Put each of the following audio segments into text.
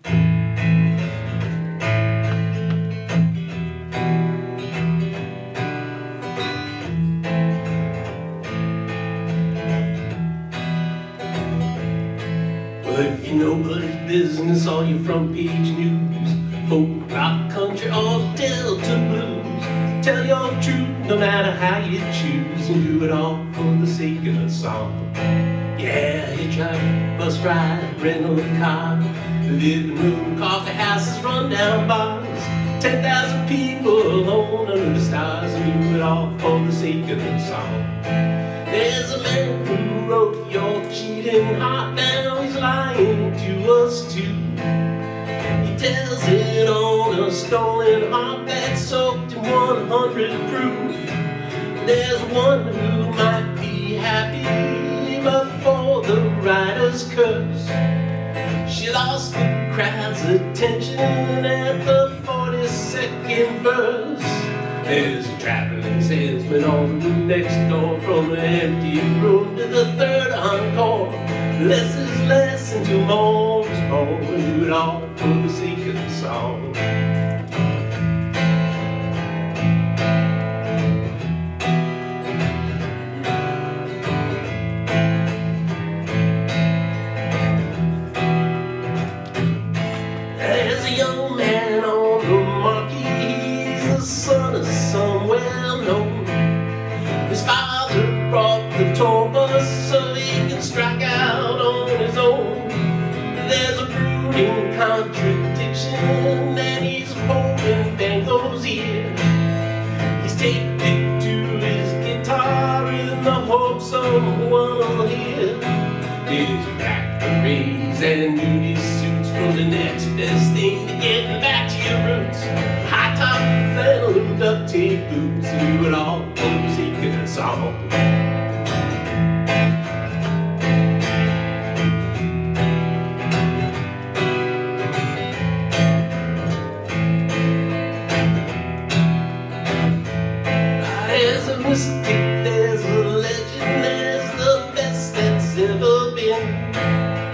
Well, if you know nobody's business, all your front page news, folk, rock, country, or Delta blues, tell your truth no matter how you choose, and do it all for the sake of the song. Yeah, hitchhike, bus ride, rental a car, living room, coffee houses, rundown bars, 10,000 people alone under the stars, and do it all for the sake of the song. There's a man who wrote your cheating heart, now he's lying to us too. He tells it on a stolen heart that's soaked in 100 proof. There's one who might be happy, but for the writer's curse, she lost the crowd's attention at the 42nd verse. There's a traveling salesman on the next door, from the empty room to the third encore. Less is less and two more is more, and do it all for the sake of the song. There's a young man on the marquee, he's the son of some well-known. His father brought the tour bus so he can strike out on his own. There's a brooding contradiction, and he's holding Van Gogh's ear. He's taped it to his guitar in the hope someone will hear. His black berets and duty suits from the next best thing to getting back to your roots. High top flannel and duct tape boots, and do it all for the sake of the song. There's a mystic, there's a legend, there's the best that's ever been.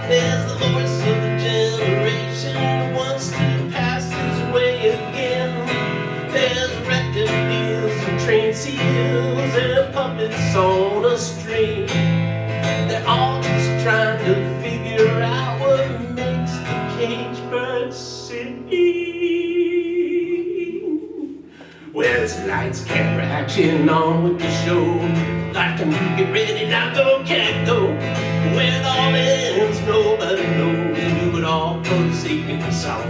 There's the voice of the generation who wants to pass his way again. There's record deals and train seals and puppets on a string. They're all just trying to figure out what makes the cage bird sing. Where's lights, camera, action, on with the show? Like to get ready, now go, can't go. Where it all ends, nobody knows, and do it all for the sake of the song.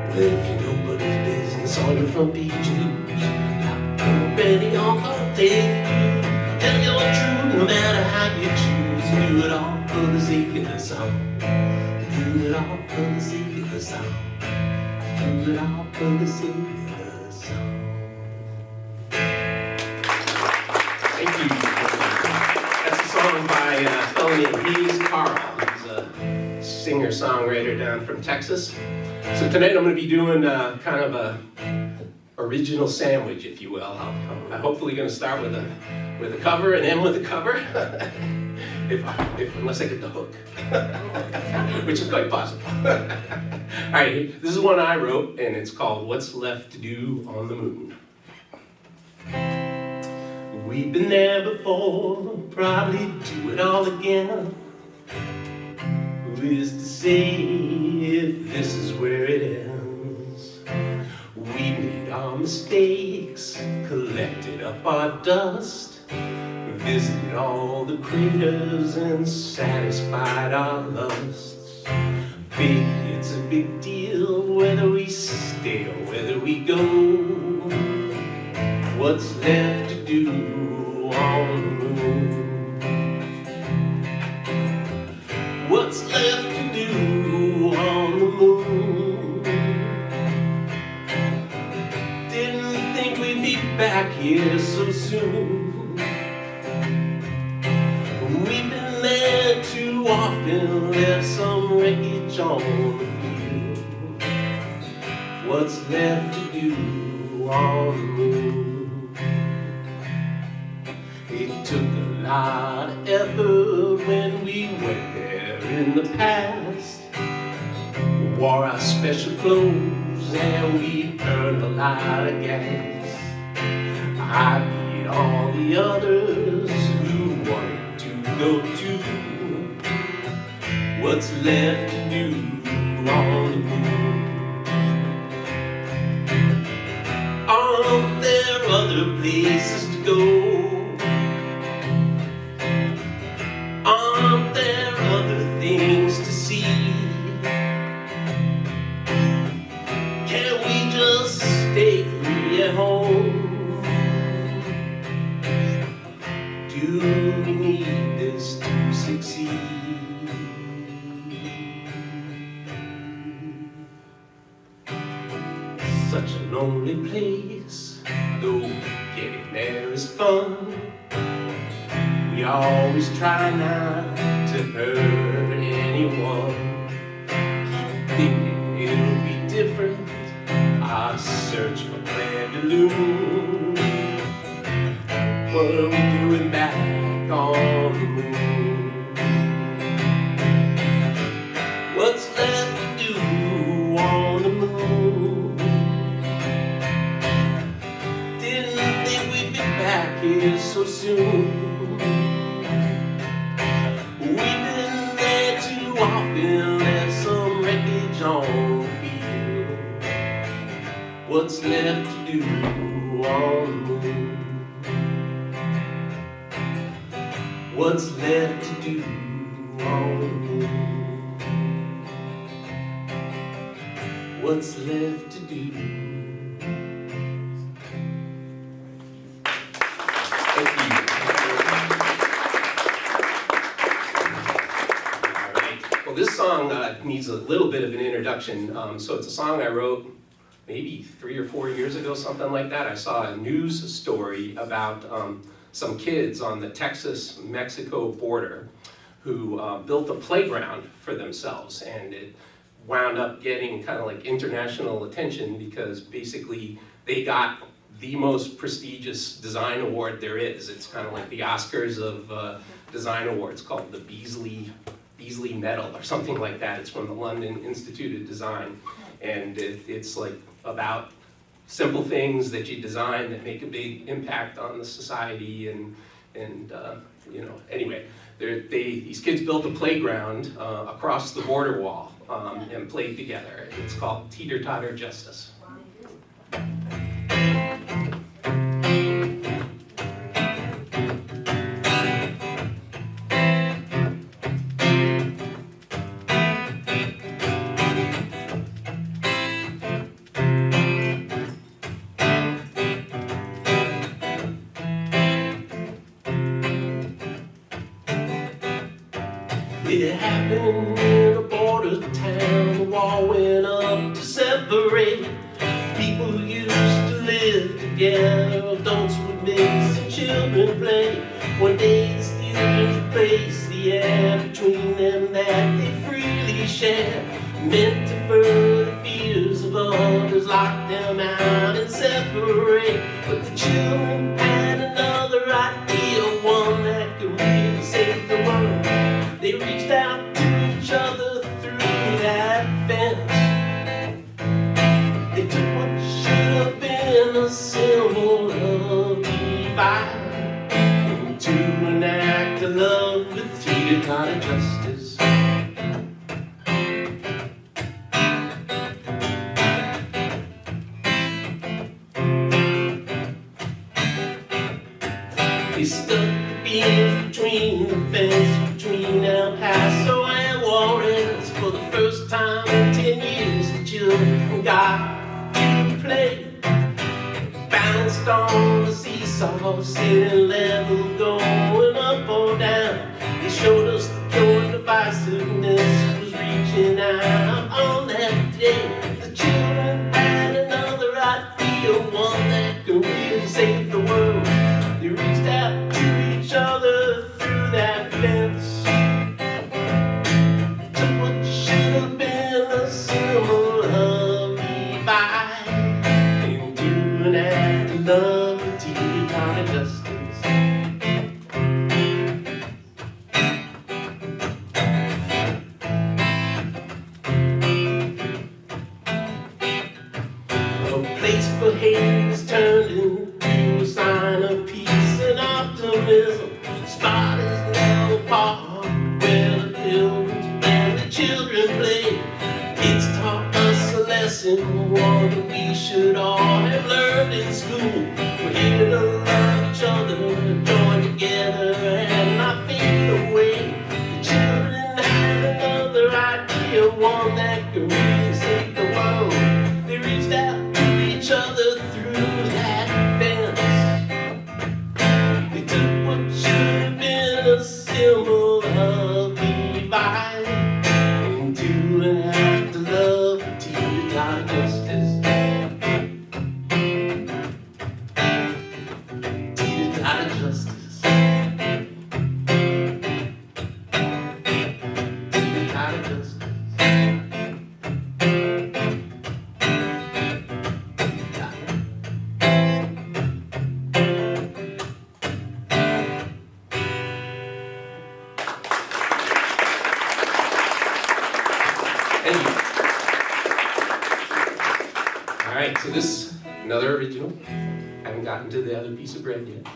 Well, if you know nobody's business, all your front page news, I'm ready on all day. Tell your truth no matter how you choose, and do it all for the sake of the song. Do it all for the sake of the song. Do it all for the sake of the song. Thank you. That's a song by a fellow named Hayes Carl. He's a singer-songwriter down from Texas. So tonight I'm going to be doing kind of a original sandwich, if you will. I'm hopefully going to start with a cover and end with a cover, unless I get the hook, which is quite possible. All right, this is one I wrote, and it's called "What's Left to Do on the Moon." We've been there before, probably do it all again. Who is to say if this is where it ends? We made our mistakes, collected up our dust, visited all the craters and satisfied our lusts. Baby, it's a big deal whether we stay or whether we go. What's left to do on the moon? What's left to do on the moon? Didn't think we'd be back here so soon. We've been there too often, left some wreckage on the field. What's left to do on the moon? It took a lot of effort when we went there in the past. We wore our special clothes and we burned a lot of gas. I beat all the others who wanted to go too. What's left to do on the moon? Aren't there other places to go? Aren't there other things to see? Can we just stay at home? Do we need this to succeed? Such a lonely place, though getting there is fun. We always try not to hurt anyone. Keep thinking it'll be different, our search for Claire de Lune. What are we doing back on the moon? What's left to do on the moon? Didn't think we'd be back here so soon. We've been there too often, there's some wreckage on the field. What's left to do on the moon? What's left to do on the moon? What's left to do? Thank you. All right. Well, this song needs a little bit of an introduction. So it's a song I wrote maybe 3 or 4 years ago, something like that. I saw a news story about some kids on the Texas-Mexico border who built a playground for themselves, and it wound up getting kind of like international attention because basically they got the most prestigious design award there is. It's kind of like the Oscars of design awards, called the Beasley Medal or something like that. It's from the London Institute of Design, and it's like about simple things that you design that make a big impact on the society, and you know, anyway, these kids built a playground across the border wall and played together. It's called Teeter Totter Justice. It happened in a border town. The wall went up to separate people who used to live together. Adults would mix and children play. One day the students replaced the air between them that they freely share, meant to further fears of others, lock them out and separate. But the children had another idea, one that could really save the world. They reached out to each other through that fence. They took what should have been a symbol of divide into an act of love with teeter-totter justice. They stuck the beams between the fence, between El Paso and Juarez. For the first time in 10 years, the children got to play. Bounced on the seesaw, sitting level, going up or down. They showed us the pure divisiveness was reaching out on that day. The children had another idea, one that could really save the world. They reached out to each other through that fence. Took what should have been a symbol of divide hate is turned into a sign of peace and optimism. Spot is now a park where the pilgrims and the children play. It's taught us a lesson, one that we should all have learned in school. We're here to love each other, join together and not fade away. The children had another idea, one that could really save the world. They reached out to each other through that fence. They took what should have been a symbol of divide into an act of love, teeter-totter justice. Teeter-totter justice. Teeter-totter justice. Alright, so this, another original. I haven't gotten to the other piece of bread yet.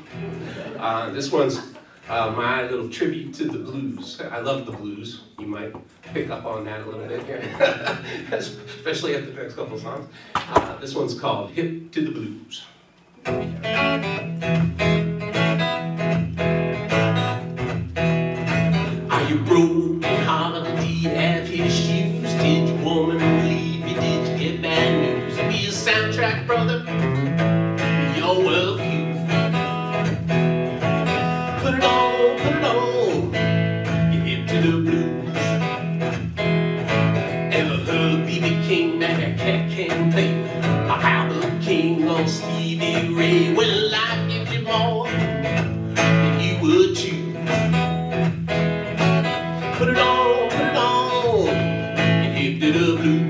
This one's my little tribute to the blues. I love the blues. You might pick up on that a little bit here, especially after the next couple of songs. This one's called Hip to the Blues. Are you broken hearted? Do you have his shoes? Did your woman leave you? Did you get bad news? Be a soundtrack brother, you're well used. Put it on, get hip to the blues. Ever heard B.B. King, man, that cat can play? Or Albert King or Stevie Ray? When life gives you more than you would choose. Put it on, get hip to the blues.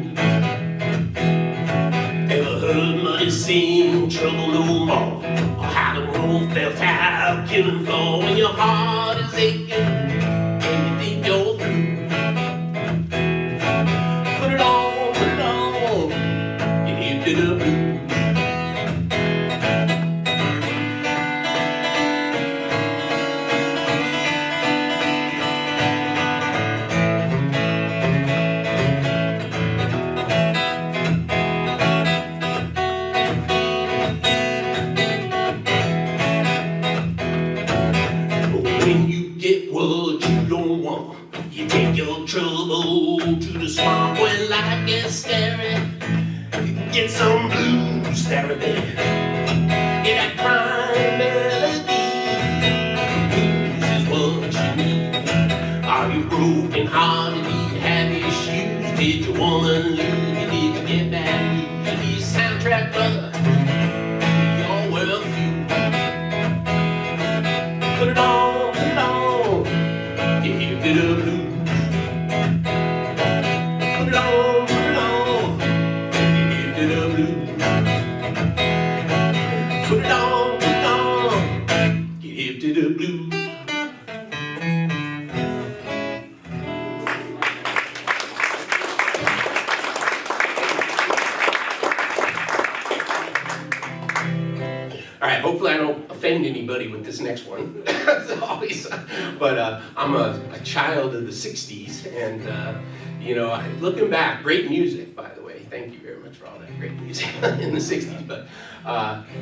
Sing trouble no more, or how the road felt out killing floor when your heart is aching and you think you're through. Put it on, get hip to the blues. Trouble to the swamp when life gets scary. Get some blues therapy. Get that crying melody. Blues is what you need. Are you broken hearted? Do you have issues? Did your woman leave you? Did you get bad news? Be a soundtrack brother, you're well used. Put it on, get hip to the blues. Hopefully I don't offend anybody with this next one. Always, but I'm a child of the 60s, and you know, looking back, great music, by the way. Thank you very much for all that great music in the 60s. But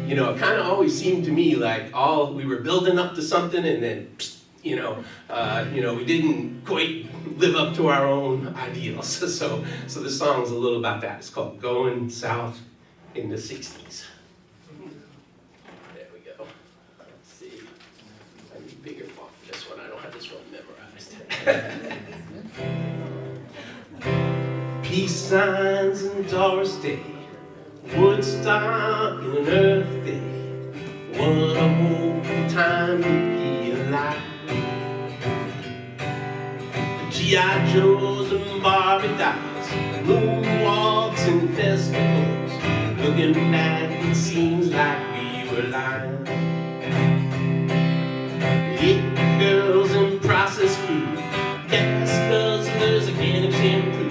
you know, it kind of always seemed to me like we were building up to something, and then you know, we didn't quite live up to our own ideals. So this song's a little about that. It's called "Going South in the 60s." Bigger font for this one. I don't have this one memorized. Peace signs in Doris Day, Woodstock in an Earth Day. What a wonderful time to be alive. The G.I. Joes and Barbie dolls, moonwalks and festivals. Looking back, it seems like we were lying. Hit girls and processed food, gas guzzlers, organic shampoo.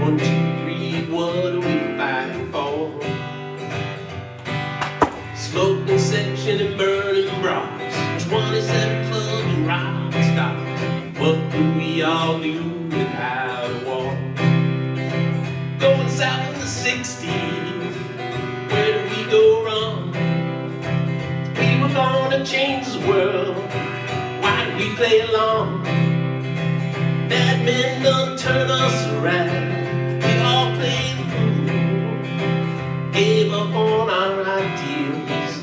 1, 2, 3, what are we fighting for? 60s. Where did we go wrong? We were gonna change the world. Why did we play along? Bad men done turn us around. We all played the fool, gave up on our ideals.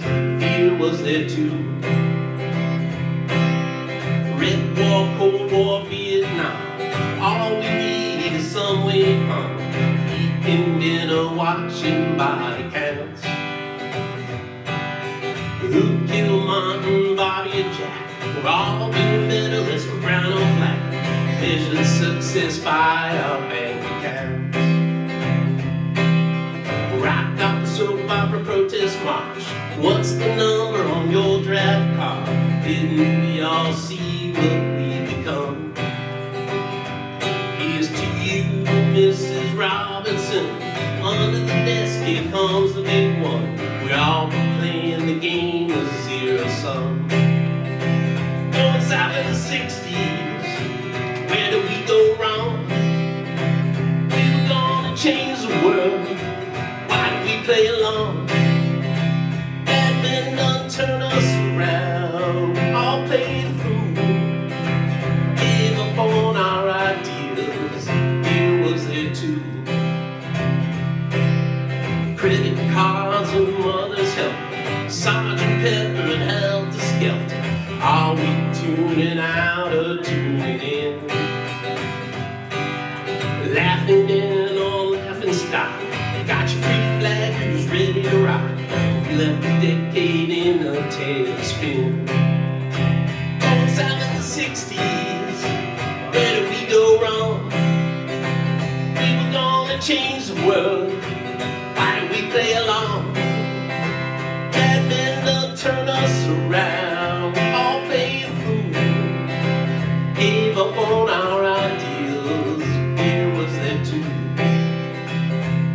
Fear was there too. Red War, Cold War, Vietnam. All we need is some way home. Eating dinner, watching body counts. Who killed Martin, Bobby, and Jack? We're all been medalists for brown or black. Measured success by our bank accounts. Rock up the soap opera protest march. What's the number on your draft card? Didn't we all see what we become? Here's to you, Mrs. Robinson. Under the desk, here comes the big one. We're all playing the game of zero sum. Going south in the 60s. Where did we go wrong? We were gonna change the world. Why did we play along? Bad men done turn us around. All played the fool, gave up on our ideals. Fear was there too. Credit cards and mother's help, Sergeant Pepper and Helter Skelter. Are we tuning out or tuning in? Laughing in or laughing stock. Got your freak flag, who's ready to rock. We left a decade in a tailspin. Going south in the 60s. Where did we go wrong? We were gonna change the world. Why did we play along? Bad men done turn us around. All played the fool, gave up on our ideals. Fear was there too.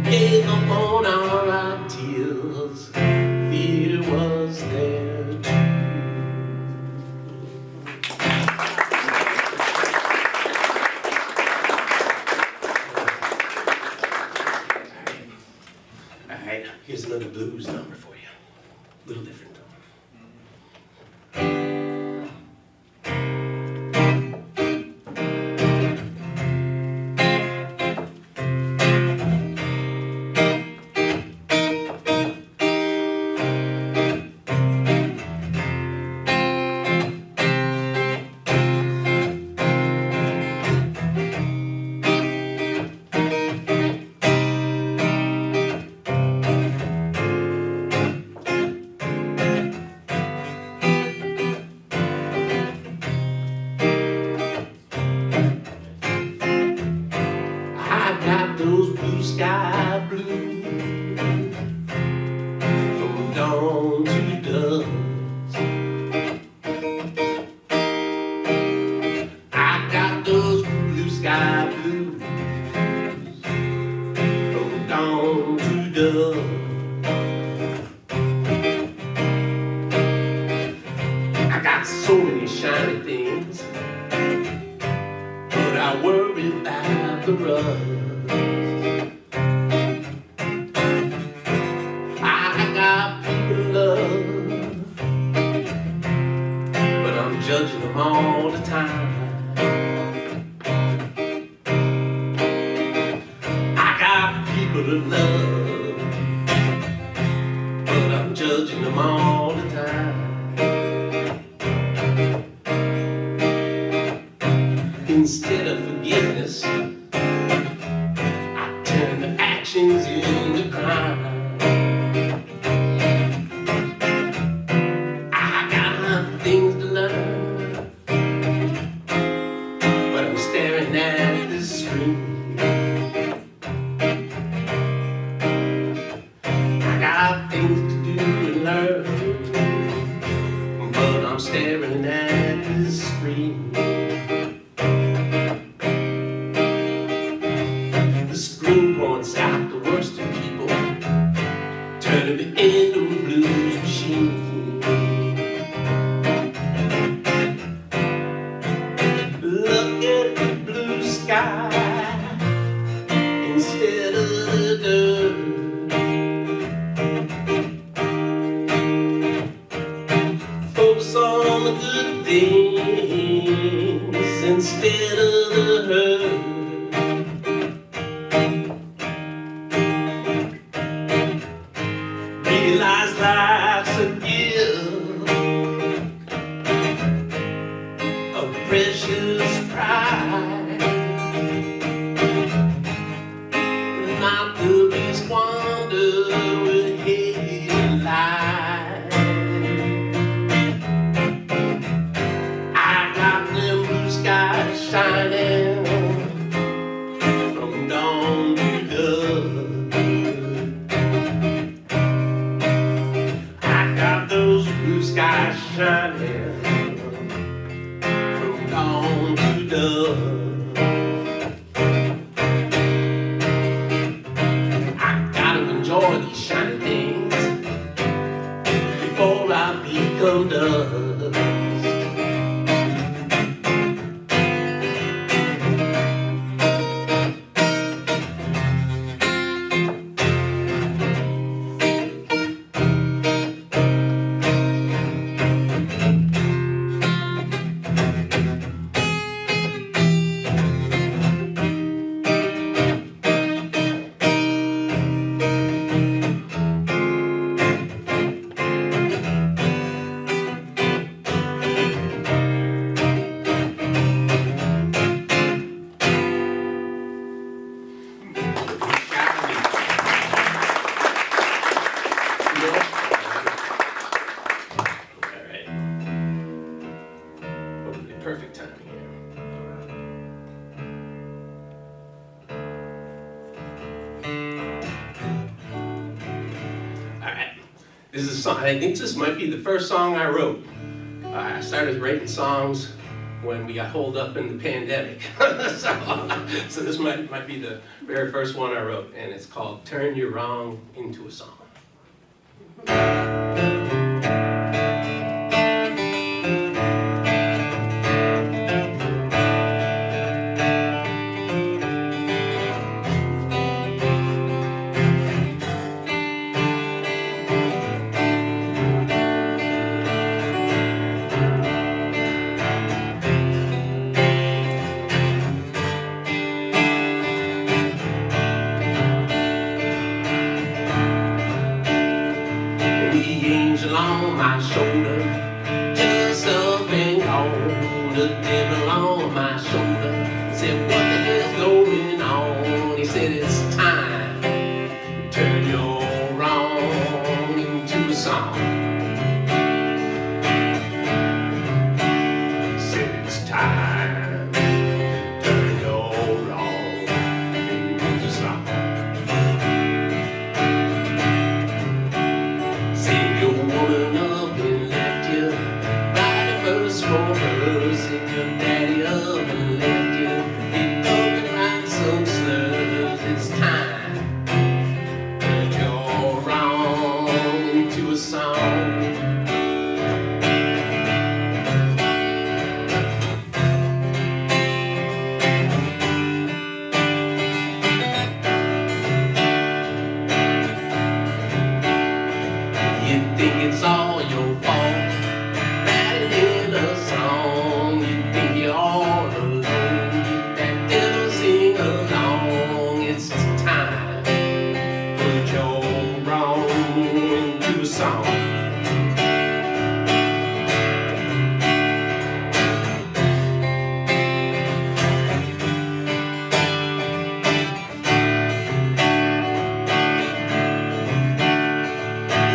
Gave up on our ideals. Fear was there too. All right, here's another blues number for you. A little different. Those blue sky blues from dawn to dusk. I got those blue sky blues from dawn to dusk. I got so many shiny things, but I worry about the rust. Judging them all the time. I got people to love, but I'm judging them all the time. Instead of forgiveness, I turn the actions into crime. Staring at the screen. The screen points out the worst in people. squander with headlights. I got them blue skies shining from dawn to dusk. I got those blue skies shining from dawn to dusk. These shiny things before I become dust. Perfect timing here. All right. This is a song. I think this might be the first song I wrote. I started writing songs when we got holed up in the pandemic. so this might be the very first one I wrote, and it's called "Turn Your Wrong Into a Song." On my shoulder, just up and gone. The devil on my shoulder said, "What the hell's going on?" He said, "It's time. Turn your wrong into a song." Said it's time. Turn your wrong into a song. Woman up and left you, write a verse for her. Send your daddy up and left you, be talking like some slurs. It's time. Turn your wrong into a song. You think it's all your fault, write it in a song. You think you're all alone, that devil sing along. It's time, put your wrong into a song.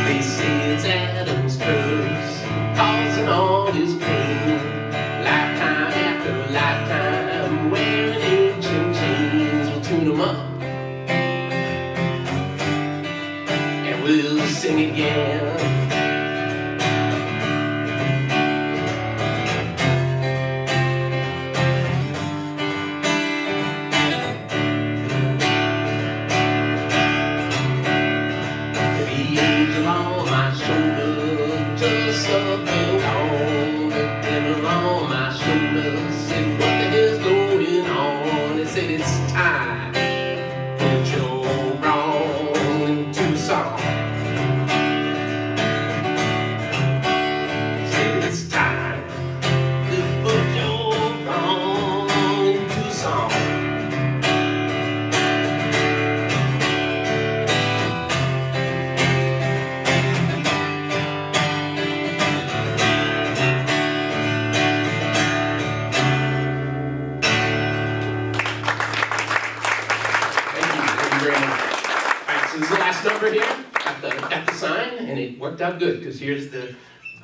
They say it's Adam's curse, causing all this pain. Lifetime after lifetime, wearing ancient chains. We'll tune them up, and we'll sing again. The angel on my shoulder, just up and gone. The devil on my shoulder said, "What the hell's going on?" He said, "It's time. Put your wrong into a song." Said it's time to put your wrong into a song. Thank you very much. All right, so is the last number here. Got the sign, and it worked out good, because here's the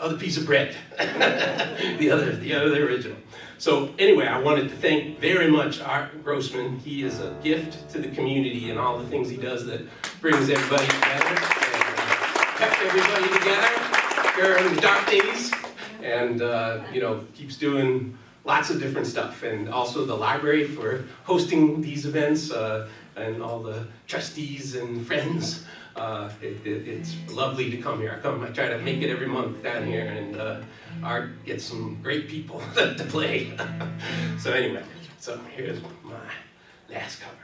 other piece of bread. the other original. So anyway, I wanted to thank very much Art Grossman. He is a gift to the community and all the things he does that brings everybody together. And kept everybody together during the dark days. And keeps doing lots of different stuff. And also the library for hosting these events, and all the trustees and friends. It's lovely to come here. I try to make it every month down here, and Art gets some great people to play. So anyway, here's my last cover.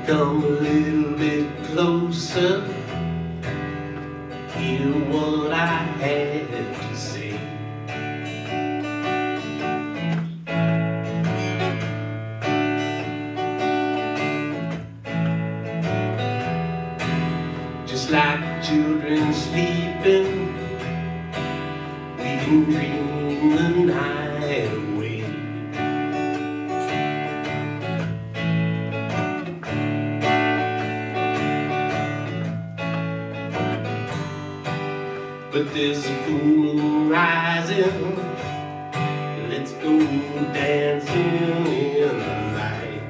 Come a little bit closer, hear what I had to say. Just like children sleeping, we can dream the night away. But there's a full moon rising, let's go dancing in the light.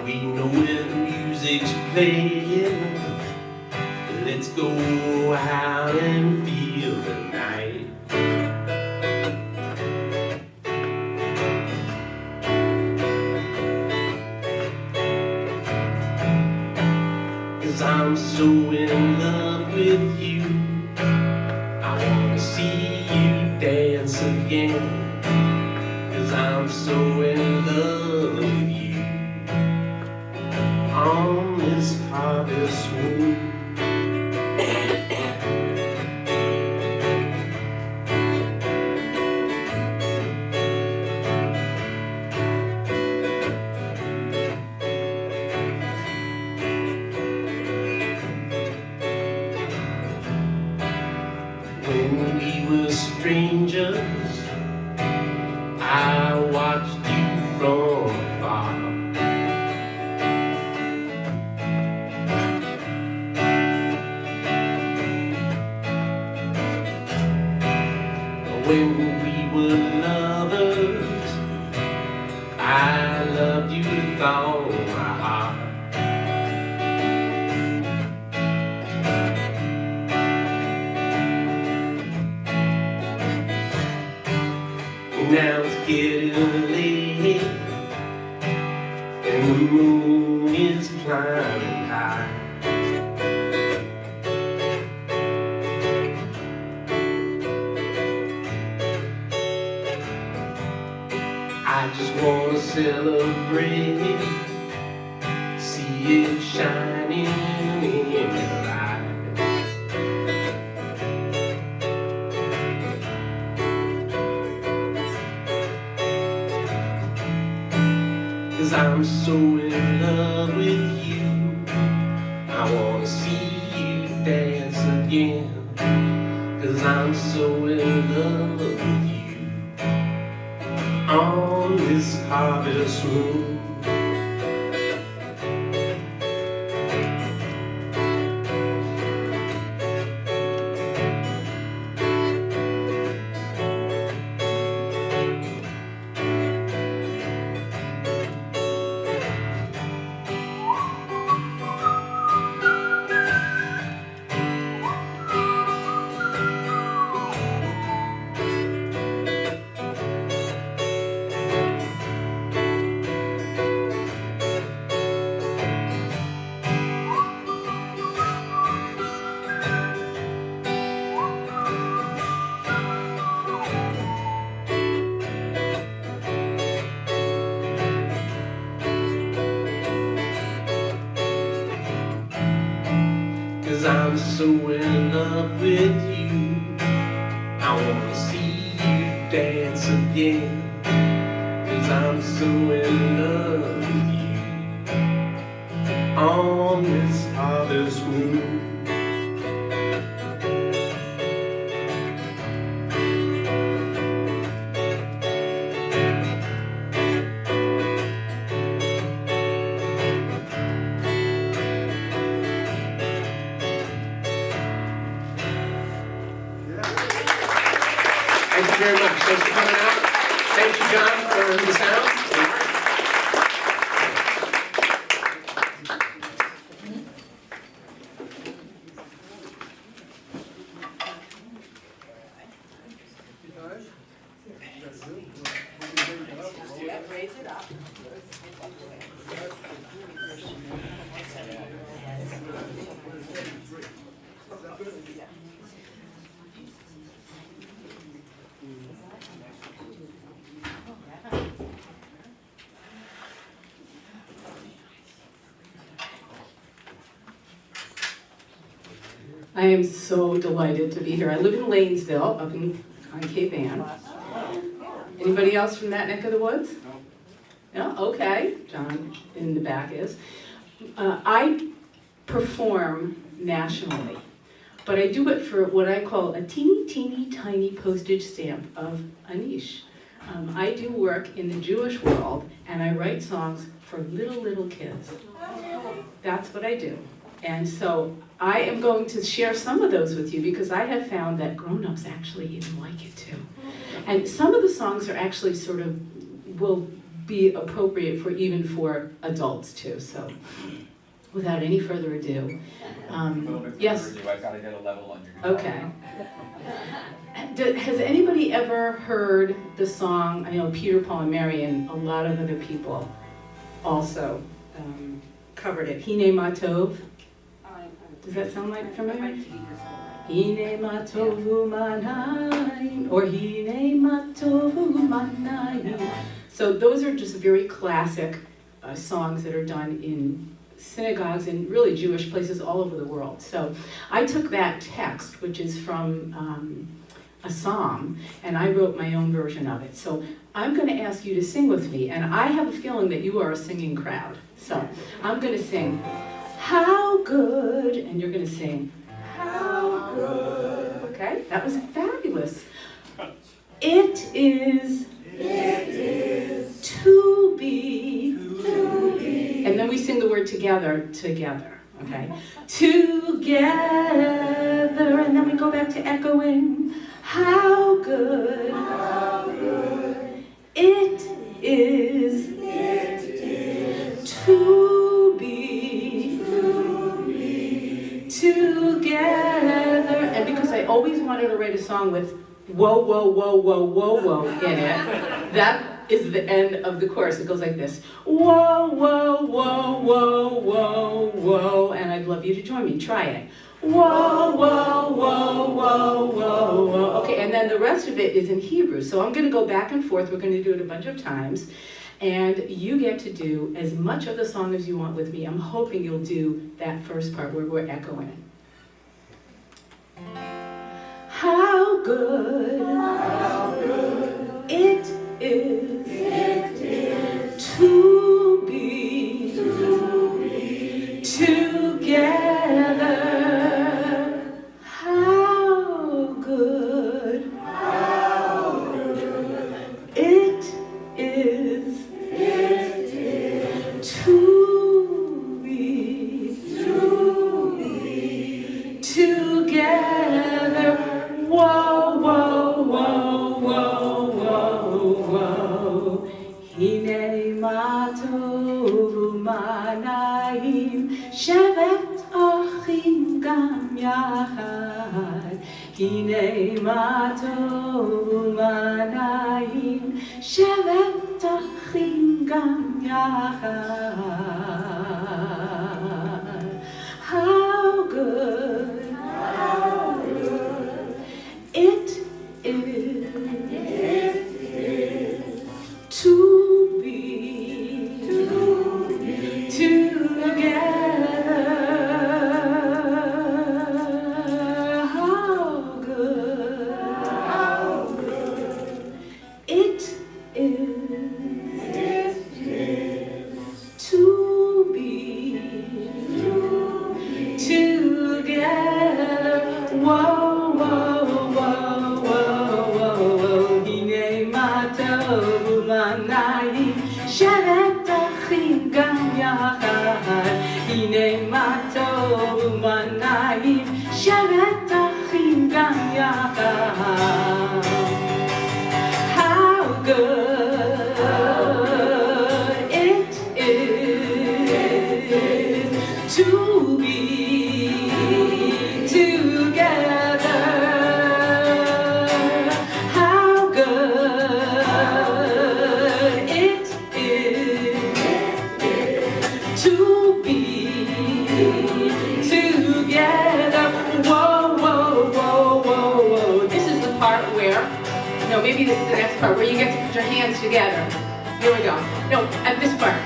We know where the music's playing, let's go out and feel the night. I'm so in love with you, I wanna see you dance again. 'Cause I'm so in love with you on this harvest moon. When we were strangers, I watched you from afar. When we were lovers, I loved you with all my heart. Now it's getting late, and the moon is climbing high. I just wanna celebrate, see it shining in your eyes. 'Cause I'm so in love with you, I wanna see you dance again. 'Cause I'm so in love with you on this harvest moon. 'cause I'm so in love with you. I wanna see you dance again, 'cause I'm so in love with you. On this harvest moon, thank you very much. Thanks for coming out. Thank you, John, for the sound. Raise it up. I am so delighted to be here. I live in Lanesville, up on Cape Ann. Anybody else from that neck of the woods? No? Okay. John in the back is. I perform nationally, but I do it for what I call a teeny, teeny, tiny postage stamp of a niche. I do work in the Jewish world, and I write songs for little kids. That's what I do. And so I am going to share some of those with you because I have found that grown-ups actually even like it too. And some of the songs are actually sort of, will be appropriate for even for adults too. So without any further ado, yes? I've got to get a level on your guitar. Okay. Has anybody ever heard the song, I know Peter, Paul, and Mary, and a lot of other people also covered it, Hine Ma Tov? Does that sound like familiar? Hine Ma Tovu Manayim, or Hine Ma Tovu Manayim. So those are just very classic songs that are done in synagogues and really Jewish places all over the world. So I took that text, which is from a psalm, and I wrote my own version of it. So I'm going to ask you to sing with me, and I have a feeling that you are a singing crowd. So I'm going to sing, how good, and you're going to sing, how good. Okay, that was fabulous. It is to be, and then we sing the word together, okay? Together, and then we go back to echoing, how good, it is to be together. And because I always wanted to write a song with whoa, whoa, whoa, whoa, whoa, whoa in it, that is the end of the chorus. It goes like this. Whoa, whoa, whoa, whoa, whoa, whoa. And I'd love you to join me. Try it. Whoa, whoa, whoa, whoa, whoa, whoa. Okay, and then the rest of it is in Hebrew. So I'm going to go back and forth. We're going to do it a bunch of times. And you get to do as much of the song as you want with me. I'm hoping you'll do that first part where we're echoing. How good, it is to be together. How good it is to be together. Whoa, whoa, whoa, whoa, whoa, whoa. Hine ma tovu manayim, shevet achim gam yachad. Hine ma tovu manayim, shevet achim gam yachad. How good it is to be together. טוב ומה נעים, שרת אחים גם יחד. How good it is to be together. How good it is to be together. Whoa, whoa, whoa, whoa, whoa. This is the part where, no, maybe this is the next part where you get to put your hands together. Here we go. No, at this part.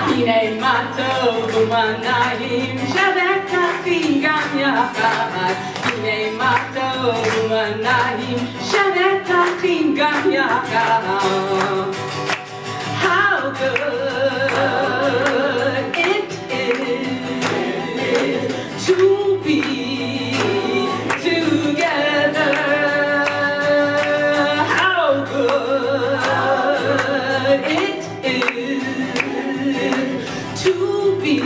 הנה מה טוב ומה נעים, שרת אחים גם יחד. הנה מה טוב ומה נעים, שרת אחים גם יחד. How good it is to be together. How good it is to be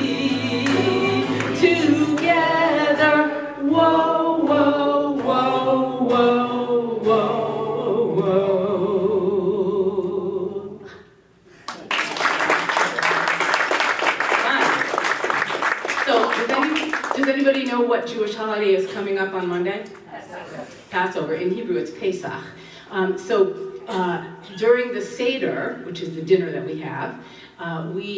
together. Whoa, whoa, whoa, whoa, whoa, whoa. So, does anybody know what Jewish holiday is coming up on Monday? Passover. In Hebrew, it's Pesach. During the Seder, which is the dinner that we have, we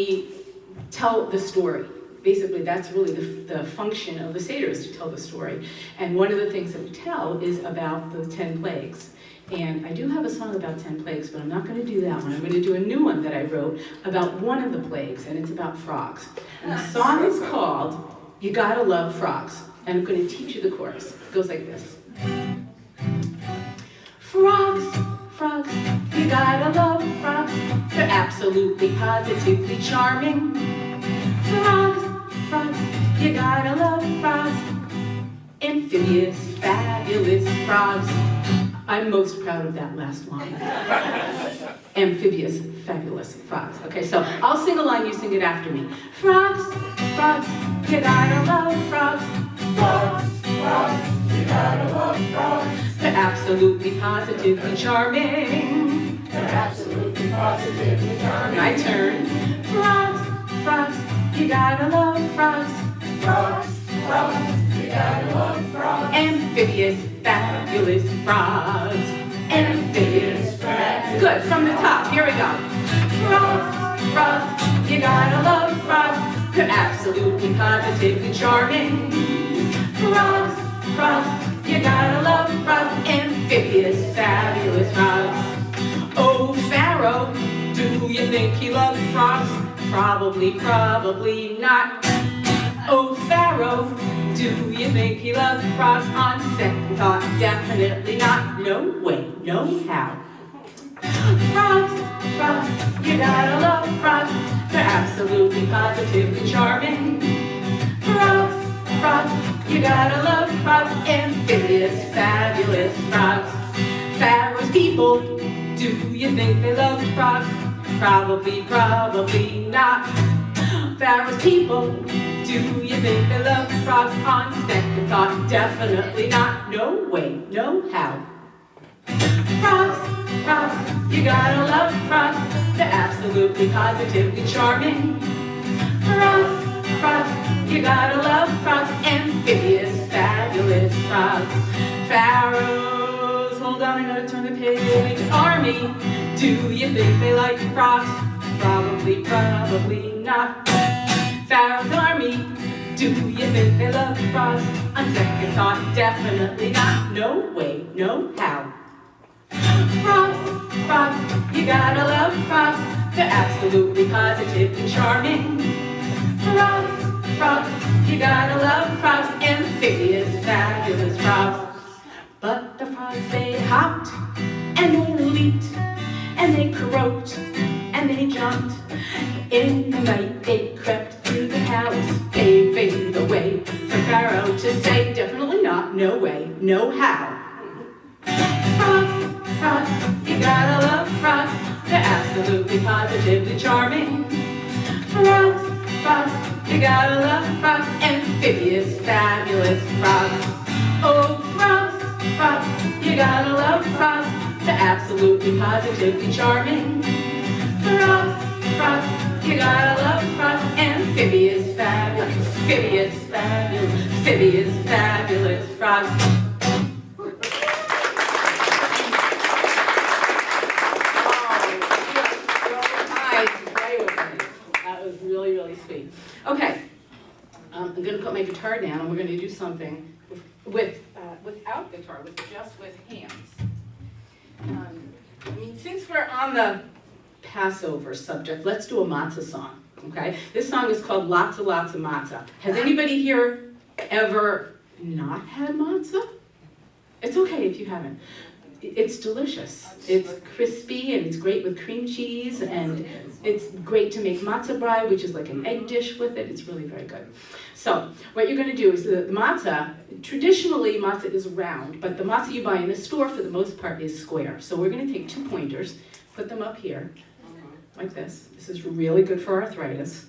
tell the story. Basically, that's really the function of the Seder, is to tell the story. And one of the things that we tell is about the 10 plagues. And I do have a song about 10 plagues, but I'm not going to do that one. I'm going to do a new one that I wrote about one of the plagues, and it's about frogs. And the song is called You Gotta Love Frogs. And I'm going to teach you the chorus. It goes like this. Frogs, frogs, you gotta love frogs. They're absolutely, positively charming. Frogs, frogs, you gotta love frogs. Amphibious, fabulous frogs. I'm most proud of that last line. Amphibious, fabulous frogs. Okay, so I'll sing a line, you sing it after me. Frogs, frogs, you gotta love frogs. Frogs, frogs, you gotta love frogs. They're absolutely, positively charming. They're absolutely, positively charming. My turn. Frogs, frogs, you gotta love frogs. Frogs, frogs, you gotta love frogs. Amphibious, fabulous frogs. Amphibious, fabulous. Good, from the top, here we go. Frogs, frogs, you gotta love frogs. They're absolutely, positively charming. Frogs, frogs, you gotta love frogs. Amphibious, fabulous frogs. Oh, Pharaoh, do you think he loves frogs? Probably, probably not. Oh, Pharaoh, do you think he loves frogs? On second thought, definitely not. No way, no how. Frogs, frogs, you gotta love frogs. They're absolutely, positively charming. Frogs, frogs, you gotta love frogs. Amphibious, fabulous frogs. Pharaoh's people, do you think they love frogs? Probably, probably not. Pharaoh's people, do you think they love frogs? On second thought, definitely not. No way, no how. Frogs, frogs, you gotta love frogs. They're absolutely, positively charming. Frogs, frogs, you gotta love frogs. Amphibious, fabulous frogs. Pharaohs, hold on, I gotta turn the page. Army, do you think they like frogs? Probably, probably not. Pharaoh's army, do you think they love frogs? On second thought, definitely not. No way, no how. Frogs, frogs, you gotta love frogs. They're absolutely, positively charming. Frogs, frogs, you gotta love frogs. Amphibious, fabulous frogs. But the frogs, they hopped, and they leaped, and they croaked, and they jumped. In the night they crept through the palace, paving the way for Pharaoh to say, definitely not, no way, no how. Frogs, frogs, you gotta love frogs. They're absolutely, positively charming. Frogs, frogs. You gotta love frogs. Amphibious, fabulous frogs. Oh, frogs, frogs. You gotta love frogs. They're absolutely positively charming. Frogs, frogs. You gotta love frogs. Amphibious, fabulous, amphibious, fabulous, amphibious, fabulous frogs. That was really, really sweet. Okay, I'm going to put my guitar down and we're going to do something without guitar, just with hands. Since we're on the Passover subject, let's do a matzah song, okay? This song is called Lots of Matzah. Has anybody here ever not had matzah? It's okay if you haven't. It's delicious. It's crispy and it's great with cream cheese, and it's great to make matzah brei, which is like an egg dish with it. It's really very good. So what you're going to do is the matzah, traditionally matzah is round, but the matzah you buy in the store for the most part is square. So we're going to take 2 pointers, put them up here, like this. This is really good for arthritis.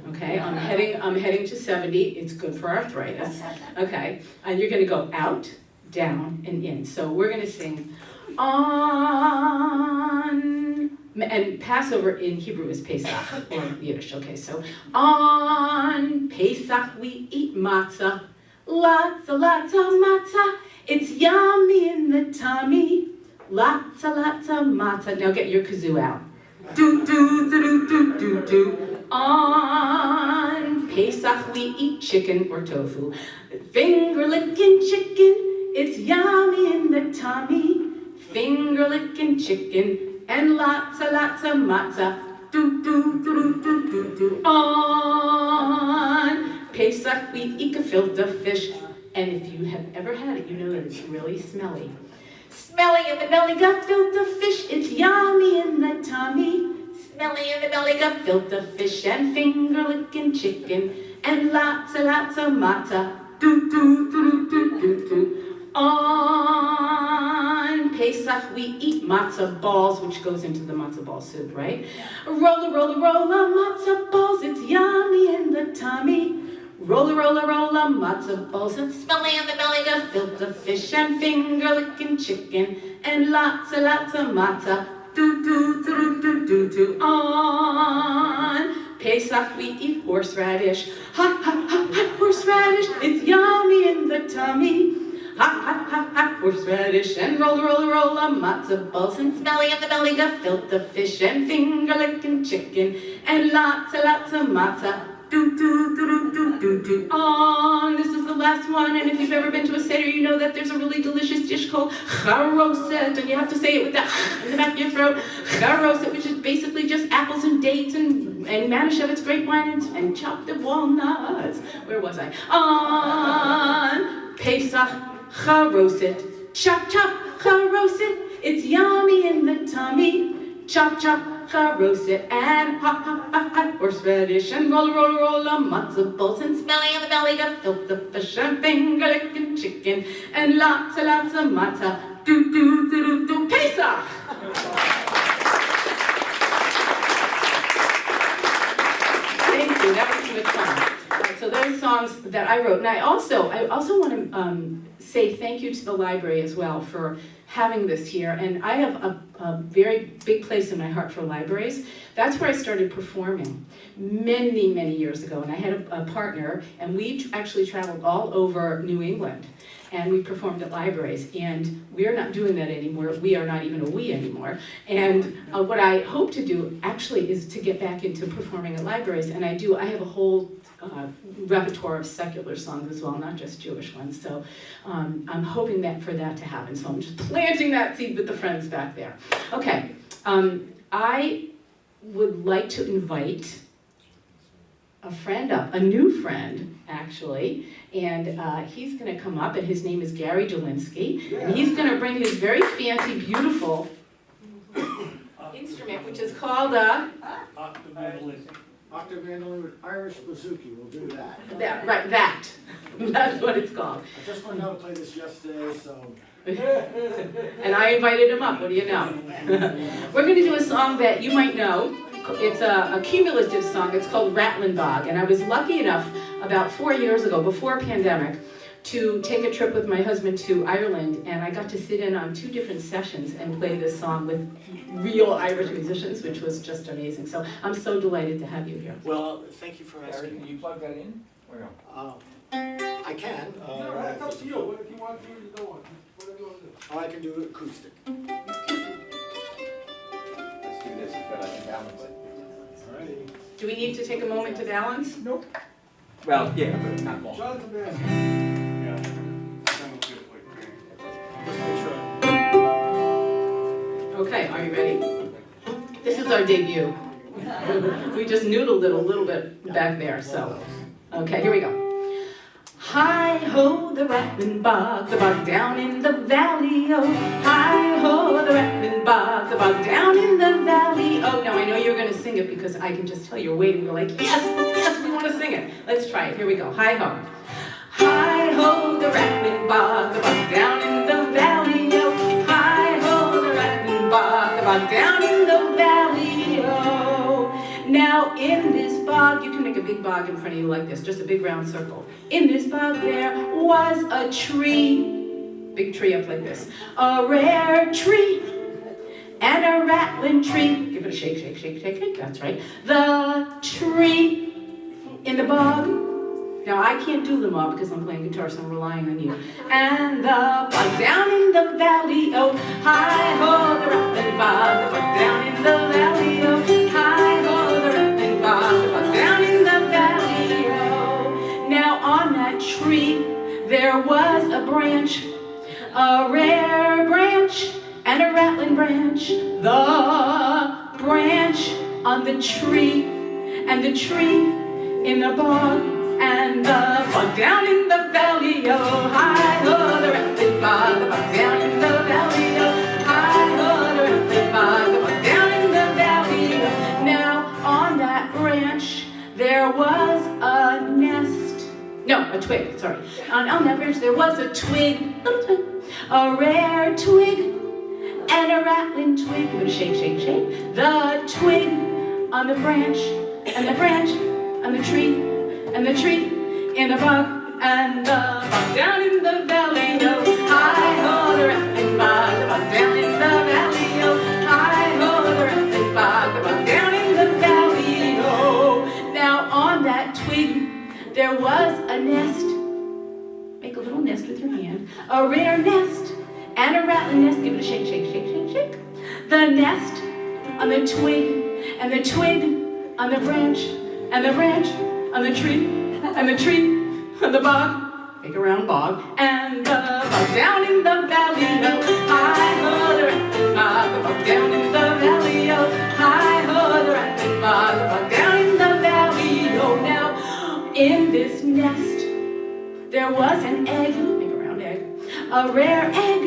Okay, I'm heading to 70. It's good for arthritis. Okay, and you're going to go out, down, and in. So we're going to sing on, and Passover in Hebrew is Pesach, or Yiddish. Okay, so on Pesach we eat matzah, lots of matzah. It's yummy in the tummy, lots of matzah. Now get your kazoo out. Do do do do do do. On Pesach we eat chicken or tofu, finger licking chicken. It's yummy in the tummy, finger licking chicken, and lots of matzah. Do do do do do do. On Pesach we eat gefilte fish, and if you have ever had it, you know that it's really smelly. Smelly in the belly, gefilte fish. It's yummy in the tummy, smelly in the belly, gefilte fish, and finger licking chicken, and lots of matzah. Do do do do do do. On Pesach we eat matzah balls, which goes into the matzah ball soup, right? Rolla, matzah balls, it's yummy in the tummy. Rolla, matzah balls, it's smelly in the belly, gefilte fish, and finger licking chicken, and lots of matzah. Do do do do do do. On Pesach we eat horseradish. Hot, horseradish, it's yummy in the tummy. Hot, horseradish, and rolla, matzah balls, and smelly in the belly, gefilte fish, and finger licking chicken, and lots of matzah. Do do do do do do. On, this is the last one, and if you've ever been to a seder, you know that there's a really delicious dish called charoset, and you have to say it with that in the back of your throat. Charoset, which is basically just apples and dates and Manischewitz grapevine and chopped walnuts. Where was I? On Pesach. Charoset, chop, charoset, it's yummy in the tummy, chop, charoset, and hot, horseradish, and rolla, matzah balls, and smelly in the belly, gefilte fish, and finger licking chicken, and lots of matzah. Do do do do do. Pesach. Thank you. That was too much fun. So there's songs that I wrote, and I also want to say thank you to the library as well for having this here. And I have a very big place in my heart for libraries. That's where I started performing many years ago. And I had a partner, and we actually traveled all over New England. And we performed at libraries. And we're not doing that anymore. We are not even a we anymore. And what I hope to do actually is to get back into performing at libraries. And I have a whole repertoire of secular songs as well, not just Jewish ones. So I'm hoping for that to happen. So I'm just planting that seed with the friends back there. Okay, I would like to invite a friend up, a new friend actually, and he's going to come up, and his name is Gary Dolinsky, and he's going to bring his very fancy, beautiful instrument, which is called a octave mandolin with Irish bouzouki, we'll do that. That's what it's called. I just learned how to play this yesterday, so. And I invited him up, what do you know? We're going to do a song that you might know It's a cumulative song. It's called Ratlin Bog. And I was lucky enough about 4 years ago, before pandemic, to take a trip with my husband to Ireland, and I got to sit in on 2 different sessions and play this song with real Irish musicians, which was just amazing. So I'm so delighted to have you here. Well, thank you for Eric, asking. can you plug that in? Or no? I can. No, that's up to you. If you want to, you don't want to. Whatever you want to do. Or I can do it acoustic. Let's do this, but I can balance it. Alrighty. Do we need to take a moment to balance? Nope. Well, yeah, but not long. Jonathan Bass. Just make sure. Okay, are you ready? This is our debut. We just noodled it a little bit back there, so. Okay, here we go. Hi-ho, the Ratlin Bog, the bog down in the valley, oh. Hi-ho, the Ratlin Bog, the bog down in the valley, oh. Now, I know you're going to sing it because I can just tell you're waiting. You're like, yes, yes, we want to sing it. Let's try it. Here we go. Hi-ho. Hi-ho, the Ratlin Bog, the bog down in the valley, oh. Hi-ho, the Ratlin Bog, the bog down in the valley, oh. Now, in this bog, you can make a big bog in front of you like this, just a big round circle. In this bog there was a tree, big tree up like this, a rare tree and a rattling tree. Give it a shake, shake, shake, shake, shake, that's right. The tree in the bog. Now, I can't do them all because I'm playing guitar, so I'm relying on you. And the bog down in the valley, oh, hi-ho, the rattling bog, the bog down in the valley, oh, hi-ho, the rattling bog, the bog down in the valley, oh. Now, on that tree, there was a branch, a rare branch, and a rattling branch. The branch on the tree, and the tree in the bog. And the bog down in the valley, oh, hi-ho, the rattling bog, the bog down in the valley, oh, hi-ho, the rattling bog, the bog down in the valley, oh. Now, on that branch, there was a nest, no, a twig, sorry. On that branch, there was a twig, little twig, a rare twig, and a rattling twig. Give it a shake, shake, shake. The twig on the branch, and the branch on the tree, and the tree in the bog, and the bog down in the valley, oh, hi-ho, the rattling bog, the bog down in the valley, oh, hi-ho, the rattling bog, the bog down in the valley, oh. Now on that twig, there was a nest, make a little nest with your hand, a rare nest, and a rattling nest. Give it a shake, shake, shake, shake, shake. The nest on the twig, and the twig on the branch, and the branch on the tree, and the tree on the bog, make a round bog, and the bog down in the valley, oh, hi-ho, the rattling bog, the bog down in the valley, oh, hi-ho, the rattling bog, the bog down in the valley, oh. Now, in this nest, there was an egg, make a round egg, a rare egg,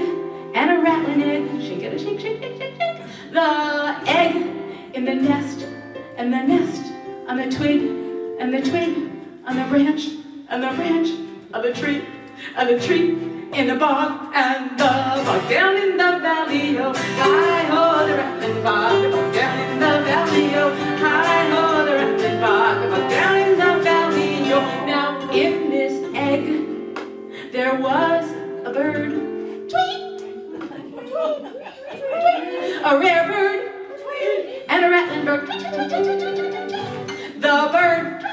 and a rattling egg, shake it, shake, shake, shake, shake, shake. The egg in the nest, and the nest on the twig, and the twig on the branch, and the branch of the tree, and the tree in the bog, and the bog down in the valley, oh, hi-ho, the rattling bog, the bog down in the valley, oh, hi-ho, the rattling bog, the bog down in the valley, oh. Now, in this egg, there was a bird, tweet, a rare bird, and a rattling bird, the bird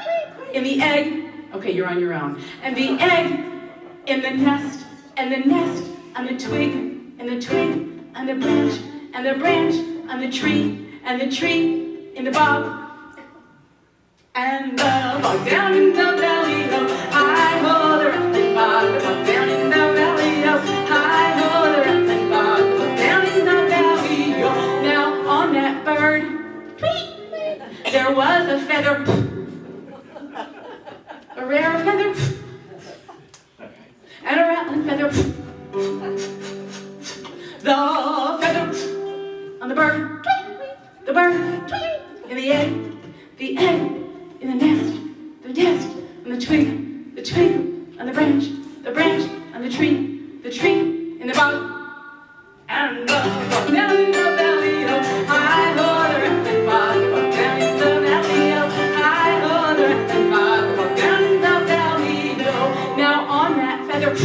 in the egg, okay, you're on your own, and the egg in the nest, and the nest on the twig, and the twig on the branch, and the branch on the tree, and the tree in the bog, and the bog down in the valley, oh, hi-ho, the rattling bog, the bog down in the valley, oh, hi-ho, the rattling bog, the bog down in the valley, oh. Now, on that bird, there was a feather, a rare feather, and a rattling feather. The feather on the bird in the egg in the nest on the twig on the branch on the tree in the bog, and the bog down in the valley, oh, hi-ho, the rattling bog, the bog down in feather.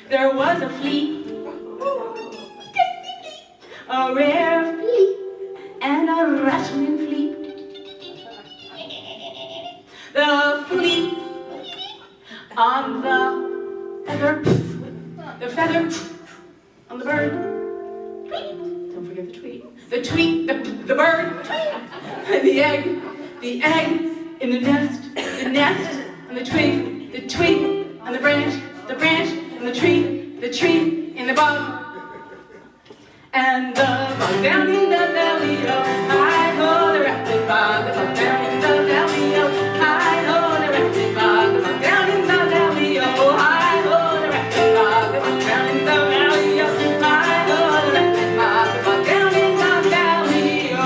There was a flea, a rare flea, and a rattling flea. The flea on the feather on the bird. Don't forget the tweet. The tweet, the bird, the egg in the nest on the twig on the branch on the tree in the bug. And the bug down in the valley, oh, hi-ho, the rapid bug, the bug down in the valley, oh, hi-ho, the rapid bug, the bug down in the valley, oh, hi-ho, the rapid bug, the bug down in the valley, oh, hi-ho, the rapid bug, the bug down in the valley, oh.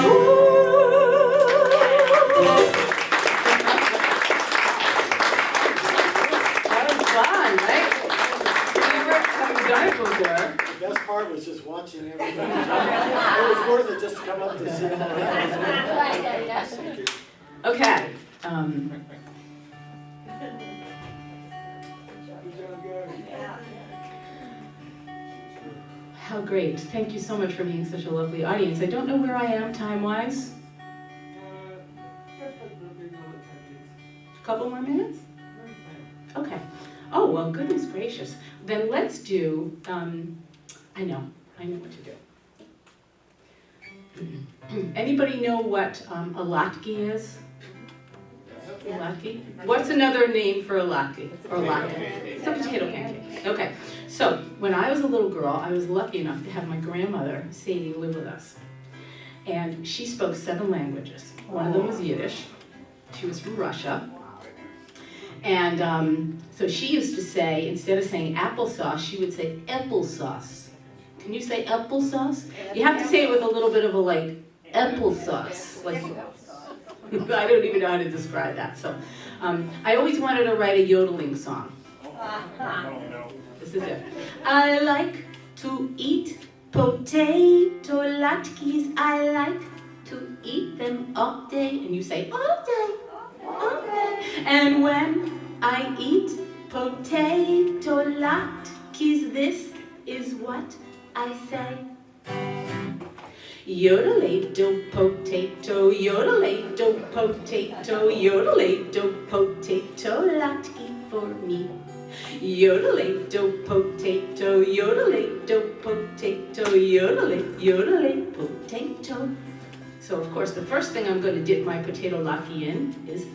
That was fun, right? Have you done it before? The best part was just watching everything. It was worth it just to come up to see all that. Okay. How great. Thank you so much for being such a lovely audience. I don't know where I am time-wise. A couple more minutes? Okay. Oh, well, goodness gracious. Then let's do, I know what to do. Anybody know what a latke is? A latke? What's another name for a latke? Or latke? It's a potato pancake. Okay. So, when I was a little girl, I was lucky enough to have my grandmother, Sadie, live with us. And she spoke 7 languages. One of them was Yiddish. She was from Russia. And so she used to say, instead of saying applesauce, she would say applesauce. Can you say applesauce? You have to say it with a little bit of a like, applesauce. Like, I don't even know how to describe that. So I always wanted to write a yodeling song. This is it. I like to eat potato latkes. I like to eat them all day. And you say, all day. Okay. And when I eat potato latkes, this is what I say. Yodelay-do potato, yodelay-do potato, yodelay-do potato latke for me. Yodelay-do potato, yodelay-do potato, yodelay potato. So of course the first thing I'm going to dip my potato latke in is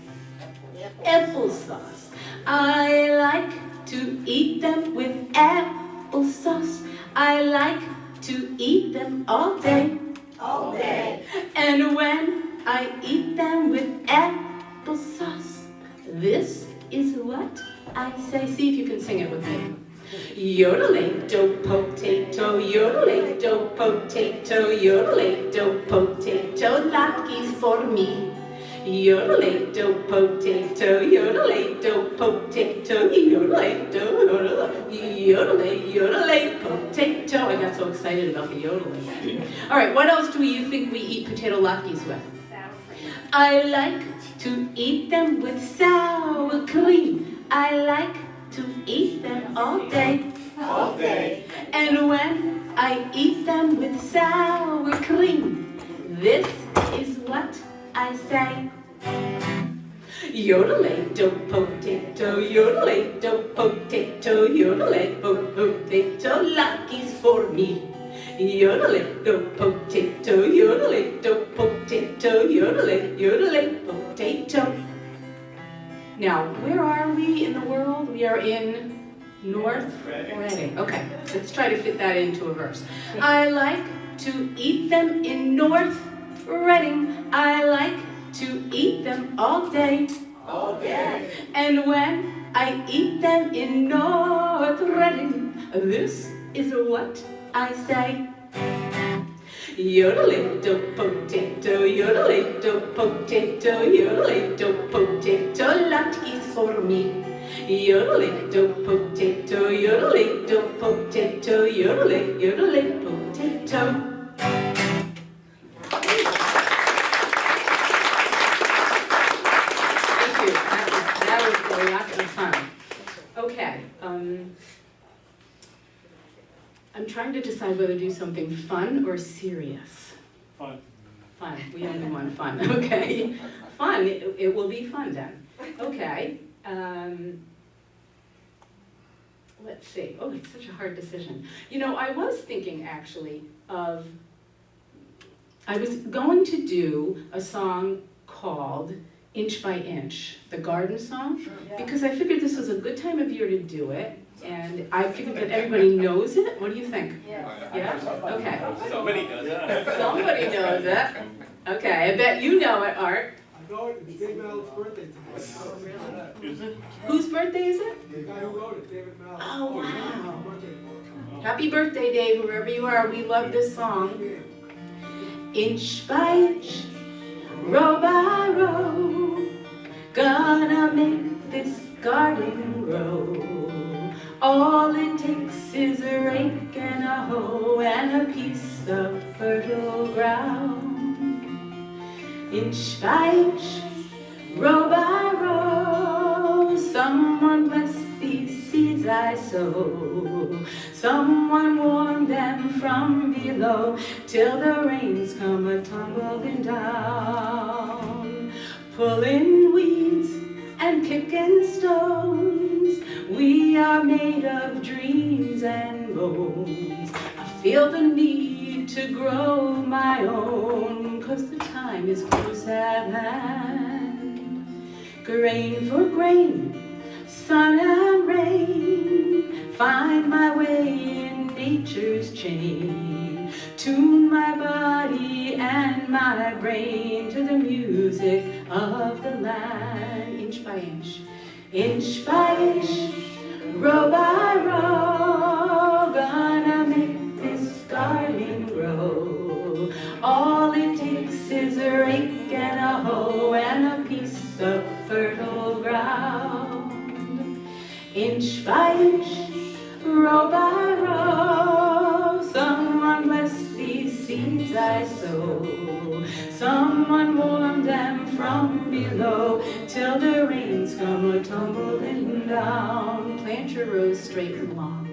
applesauce. I like to eat them with applesauce. I like to eat them all day. All day. And when I eat them with applesauce, this is what I say. See if you can sing it with me. Yodelay-do potato, yodelay-do potato, yodelay-do potato latkes for me. Yodelay-do potato, yodelay-do potato, yodelay potato. I got so excited about the yodeling. All right, what else do you think we eat potato latkes with? I like to eat them with sour cream. I like to eat them all day. All day. And when I eat them with sour cream, this is what I say. Yodelay-do potato, yodelay-do potato, yodelay-do-potato latkes for me. Yodelay-do potato, yodelay-do potato, yodelay-potato. Now, where are we in the world? We are in North Reading. Okay, let's try to fit that into a verse. I like to eat them in North Reading. I like to eat them all day. All day. And when I eat them in North Reading, this is what I say. Yodelay-do potato, yodelay-do potato, yodelay-do potato latkes for me. Yodelay-do potato, yodelay-do potato, yodelay potato. Thank you. That was fun. Okay. I'm trying to decide whether to do something fun or serious. Fun. Fun, we only want fun, okay. Fun, it will be fun then. Okay. Let's see, oh, it's such a hard decision. You know, I was thinking actually of, I was going to do a song called Inch by Inch, the garden song, because I figured this was a good time of year to do it, and I figured that everybody knows it. What do you think? Yeah? Okay. Somebody does it. Somebody knows it. Okay, I bet you know it, Art. I know it, it's Dave Mallett's birthday tonight. I don't really. Is it? Whose birthday is it? The guy who wrote it, David Mallet. Oh, wow. Birthday boy. Happy birthday, Dave, wherever you are. We love this song. Inch by inch, row by row, gonna make this garden grow. All it takes is a rake and a hoe and a piece of fertile ground. Inch by inch, row by row, someone bless these seeds I sow. Someone warm them from below till the rains come a-tumbling down. Pulling weeds and picking stones, we are made of dreams and bones. I feel the need to grow my own, 'cause the time is close at hand. Grain for grain, sun and rain, find my way in nature's chain. Tune my body and my brain to the music of the land. Inch by inch, row by row, gonna make this garden grow. All it takes is a rake and a hoe and a piece of fertile ground. Inch by inch, row by row, someone bless these seeds I sow. Someone warm them from below till the rains come a-tumbling down. Plant your rows straight and long.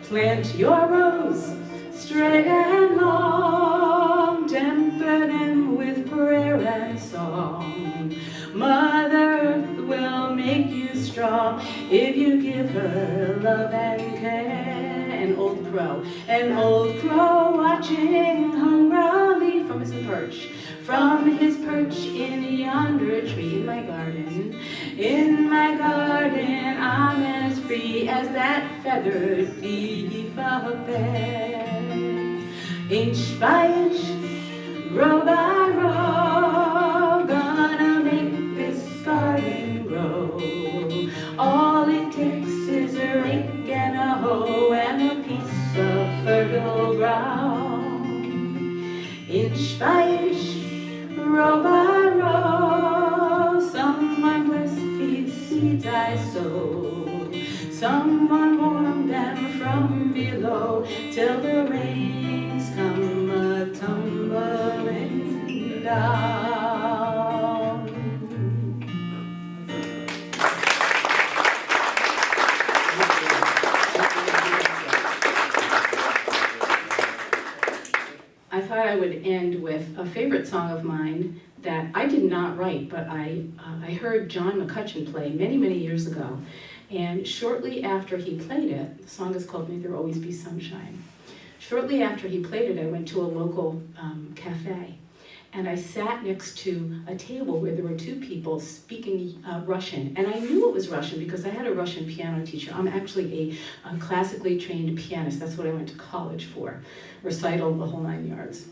Plant your rows straight and long. Temper them with prayer and song. Mother Earth will make you strong if you give her love and care. An old crow watching hungrily from his perch in yonder tree. In my garden, I'm as free as that feathered thief up there. Inch by inch, row by row, gonna make this garden grow. All it takes is a rake and a hoe and a piece of fertile ground. Inch by inch, row by row, someone bless these seeds I sow. Someone warm them from below till the rains come a-tumbling down. I thought I would end with a favorite song of mine that I did not write, but I heard John McCutcheon play many, many years ago. And shortly after he played it, the song is called May There Always Be Sunshine. Shortly after he played it, I went to a local cafe. And I sat next to a table where there were two people speaking Russian. And I knew it was Russian because I had a Russian piano teacher. I'm actually a classically trained pianist. That's what I went to college for. Recital, the whole 9 yards.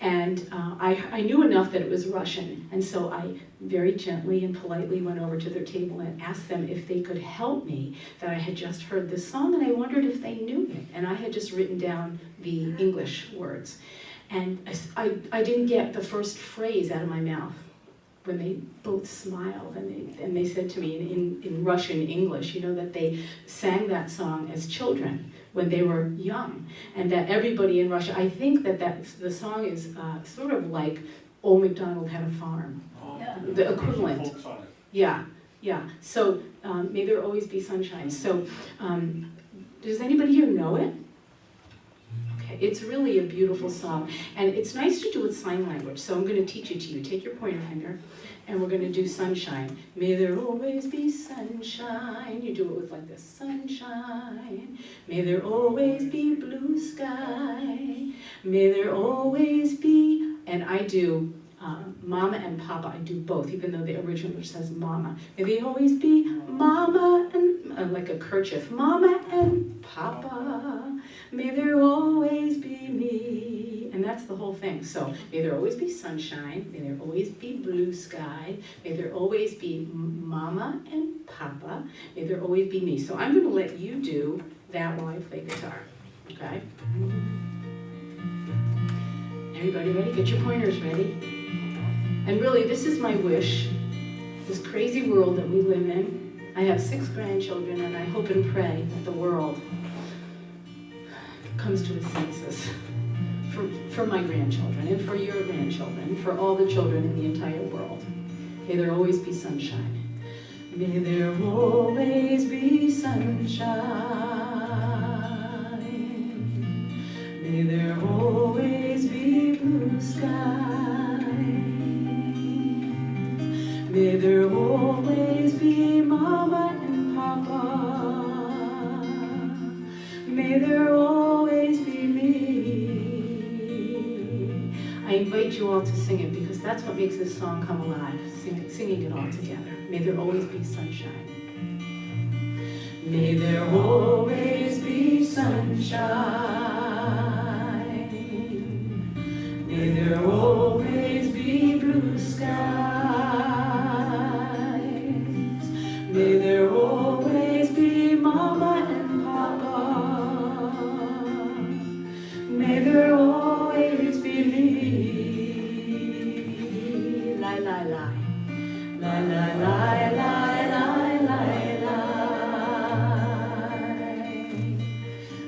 And I knew enough that it was Russian. And so I very gently and politely went over to their table and asked them if they could help me, that I had just heard this song and I wondered if they knew it. And I had just written down the English words. And I didn't get the first phrase out of my mouth when they both smiled and they said to me in Russian English, you know, that they sang that song as children when they were young, and that everybody in Russia, I think that the song is sort of like Old MacDonald Had a Farm, the equivalent. Yeah. So May there always be sunshine. So, does anybody here know it? Okay, it's really a beautiful song. And it's nice to do with sign language, so I'm gonna teach it to you. Take your pointer finger, and we're gonna do sunshine. May there always be sunshine. You do it with like this, sunshine. May there always be blue sky. May there always be, and I do mama and papa. I do both, even though the original says mama. May they always be mama and, like a kerchief, mama and papa. May there always be me. And that's the whole thing. So, may there always be sunshine. May there always be blue sky. May there always be mama and papa. May there always be me. So I'm going to let you do that while I play guitar. Okay? Everybody ready? Get your pointers ready. And really, this is my wish. This crazy world that we live in. I have 6 grandchildren, and I hope and pray that the world comes to a sensus for my grandchildren, and for your grandchildren, for all the children in the entire world. May there always be sunshine. May there always be sunshine. May there always be blue skies. May there always be mama and papa. May there always be me. I invite you all to sing it because that's what makes this song come alive, singing it all together. May there always be sunshine. May there always be sunshine. May there always be blue skies. May there always be mama and papa. May there always be me. La la la. La la la la la la la.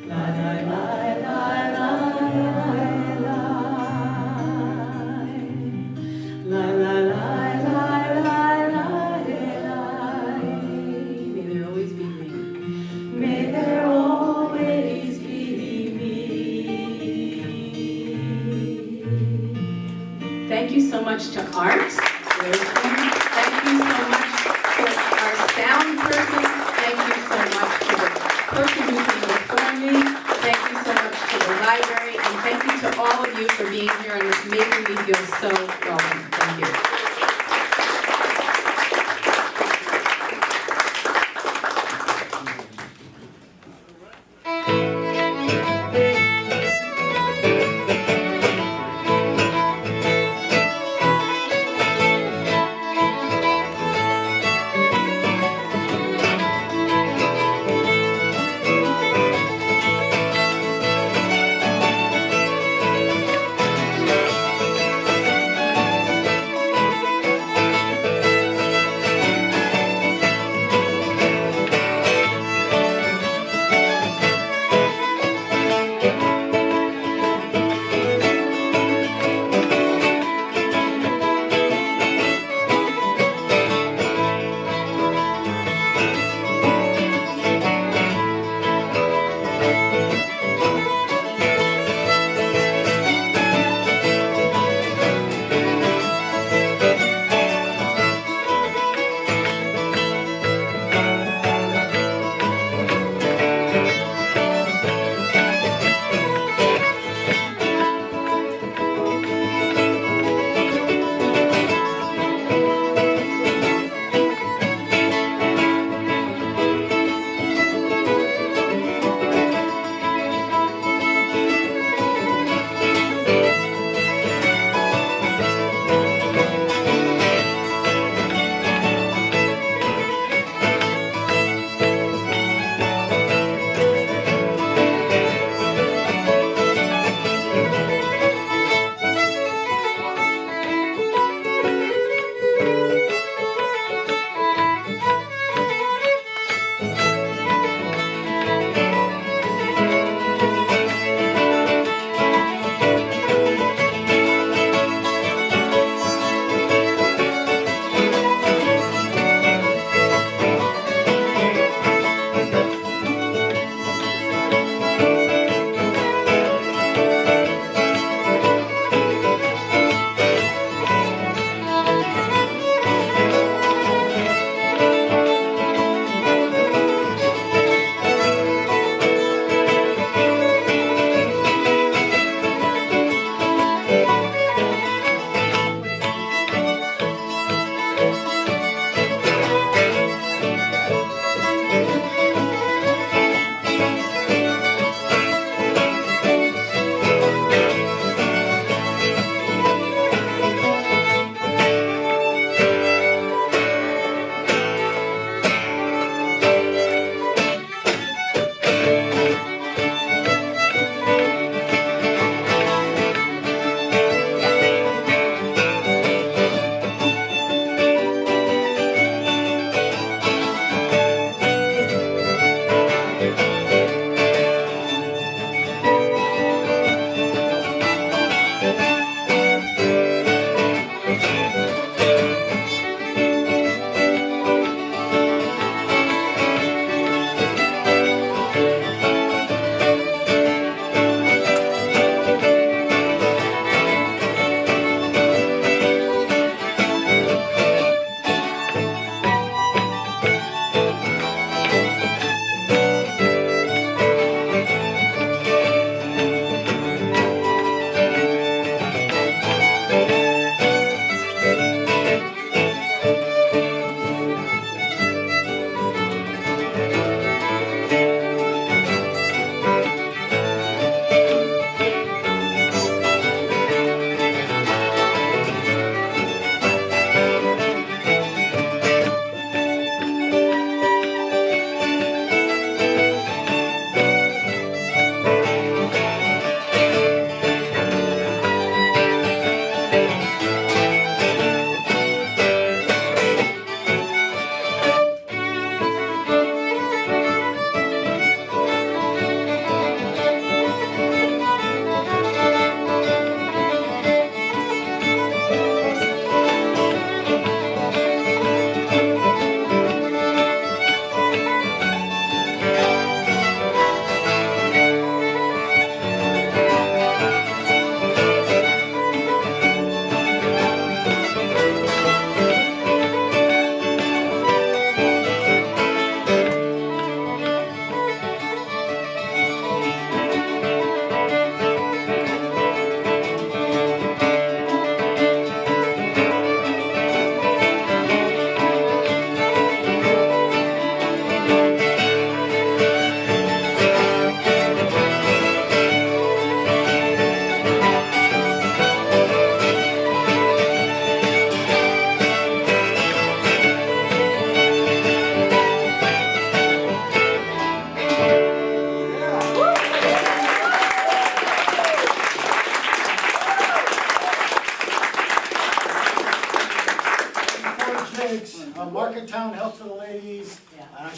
La la la la la la. La la la la la la. May there always be me. May there always be me. Thank you so much to Art. Thank you so much to our sound person. Thank you so much to the person who came before me. Thank you so much to the library. And thank you to all of you for being here and making me feel so welcome. Thank you.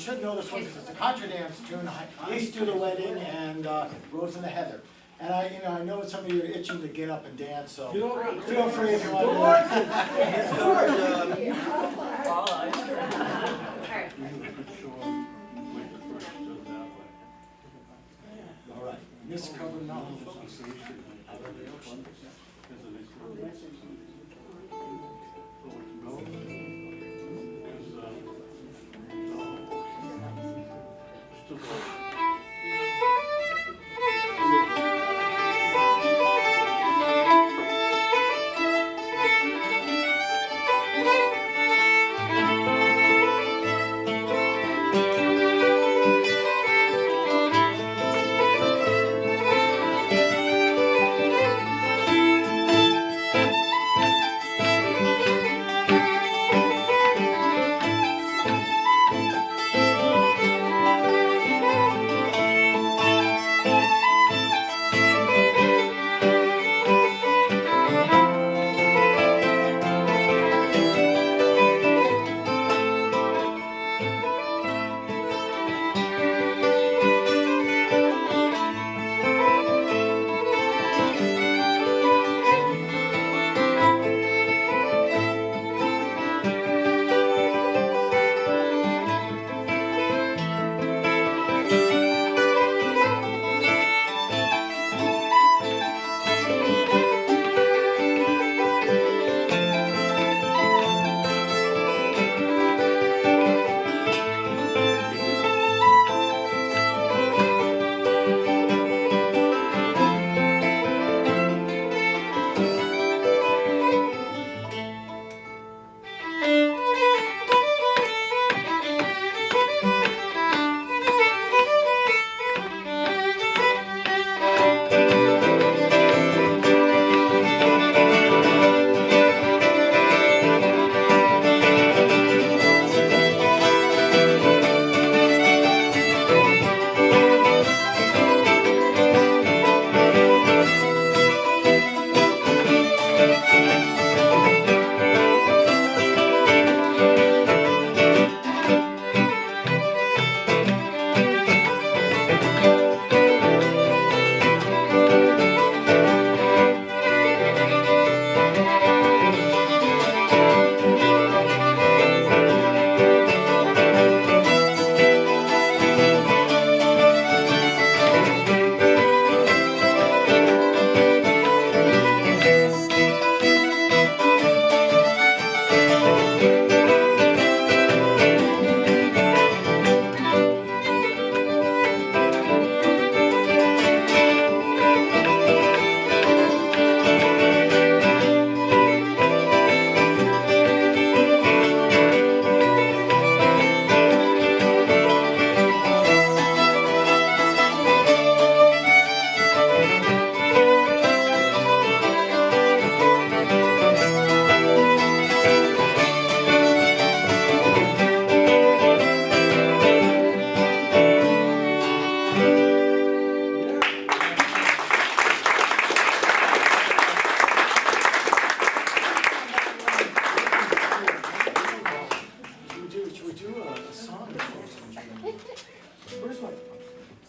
should know this one because it's a contra dance tune. Ace to the Wedding and Rose and the Heather. And I know some of you are itching to get up and dance, so feel free if you want to. All right, Miss Cover Mountain.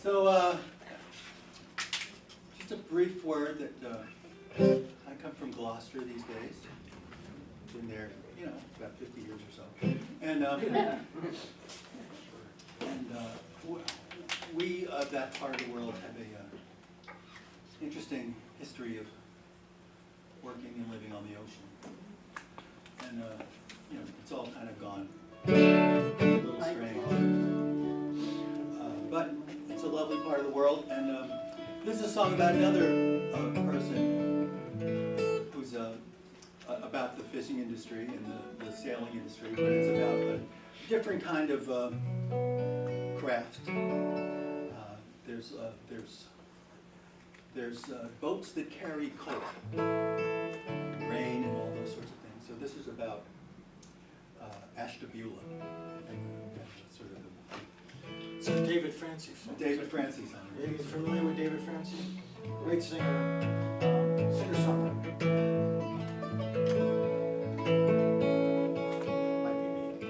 So, just a brief word that I come from Gloucester these days. Been there, about 50 years or so. And we of that part of the world have a interesting history of working and living on the ocean. And it's all kind of gone a little strange. But it's a lovely part of the world, and this is a song about another person who's about the fishing industry and the sailing industry, but it's about a different kind of craft. There's boats that carry coal, grain, and all those sorts of things. So this is about Ashtabula, and sort of It's David Francis. David Francis. Are you familiar with David Francis? Great singer, singer-songwriter. Might be me.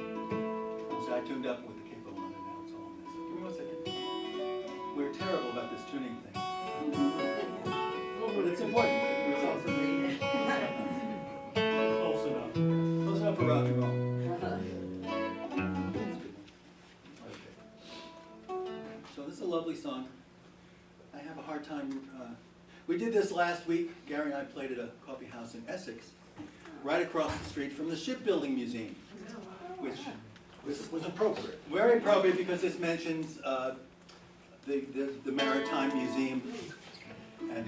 So I tuned up with the capo on it now. this is a lovely song. I have a hard time, we did this last week. Gary and I played at a coffee house in Essex, right across the street from the Shipbuilding Museum, which Was appropriate. very appropriate because this mentions the Maritime Museum and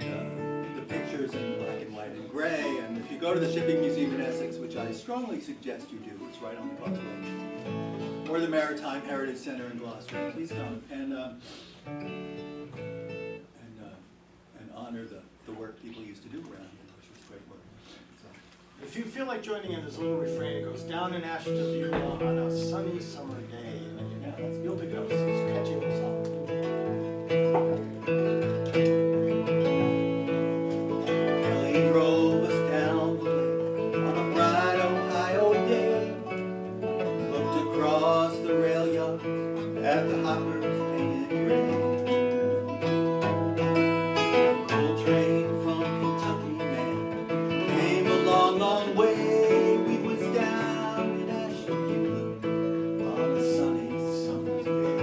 the pictures in black and white and gray. And if you go to the Shipping Museum in Essex, which I strongly suggest you do, it's right on the causeway, or the Maritime Heritage Center in Gloucester, please come and honor the work people used to do around here, which was great work. So. If you feel like joining in, this little refrain, it goes down in Ashtabula on a sunny summer day. And you'll pick it up. It's a catchy little song. Kelly drove us down the lake on a bright Ohio day. Looked across the rail yard at the hoppers painted gray. Coal train from Kentucky, man, came a long, long way. We was down in Ashtabula on a sunny summer's day.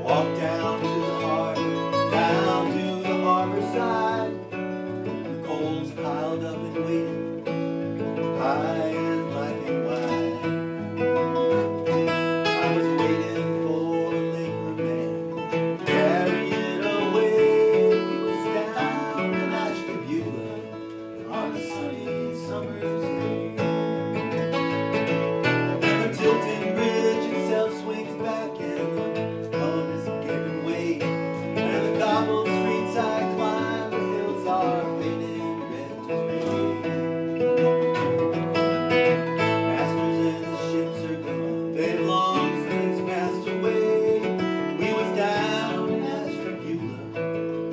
Walked down to the harbor, down to the harbor side. The coals piled up and waited, high and black and white. I was waiting for a liquor man, carry it away. We was down in Ashtabula on a sunny summer's day. And the tilted bridge itself swings back and the sun is giving way. And the cobbled streets I climb, the hills are fading red to gray. Masters and the ships are gone, they've long since passed away. We was down in Ashtabula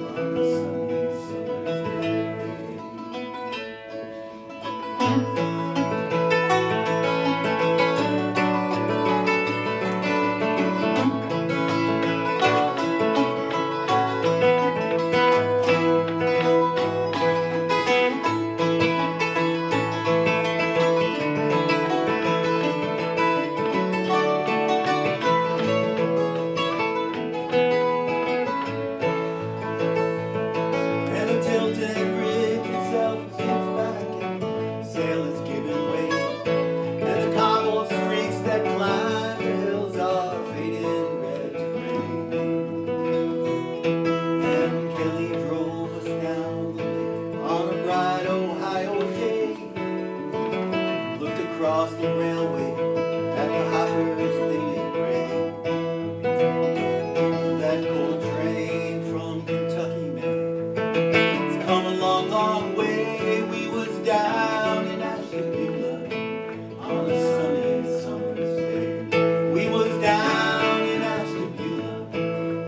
on a sunny summer's day. And the tilted bridge itself sits back and sail is giving way. And the cobbled streets that climb the hills are fading red to gray. And Kelly drove us down the lake on a bright Ohio day. Looked across the railway at the hoppers faded gray. That coal train from Kentucky, man, it's come a long, long way. We was down in Ashtabula on a sunny summer's day. We was down in Ashtabula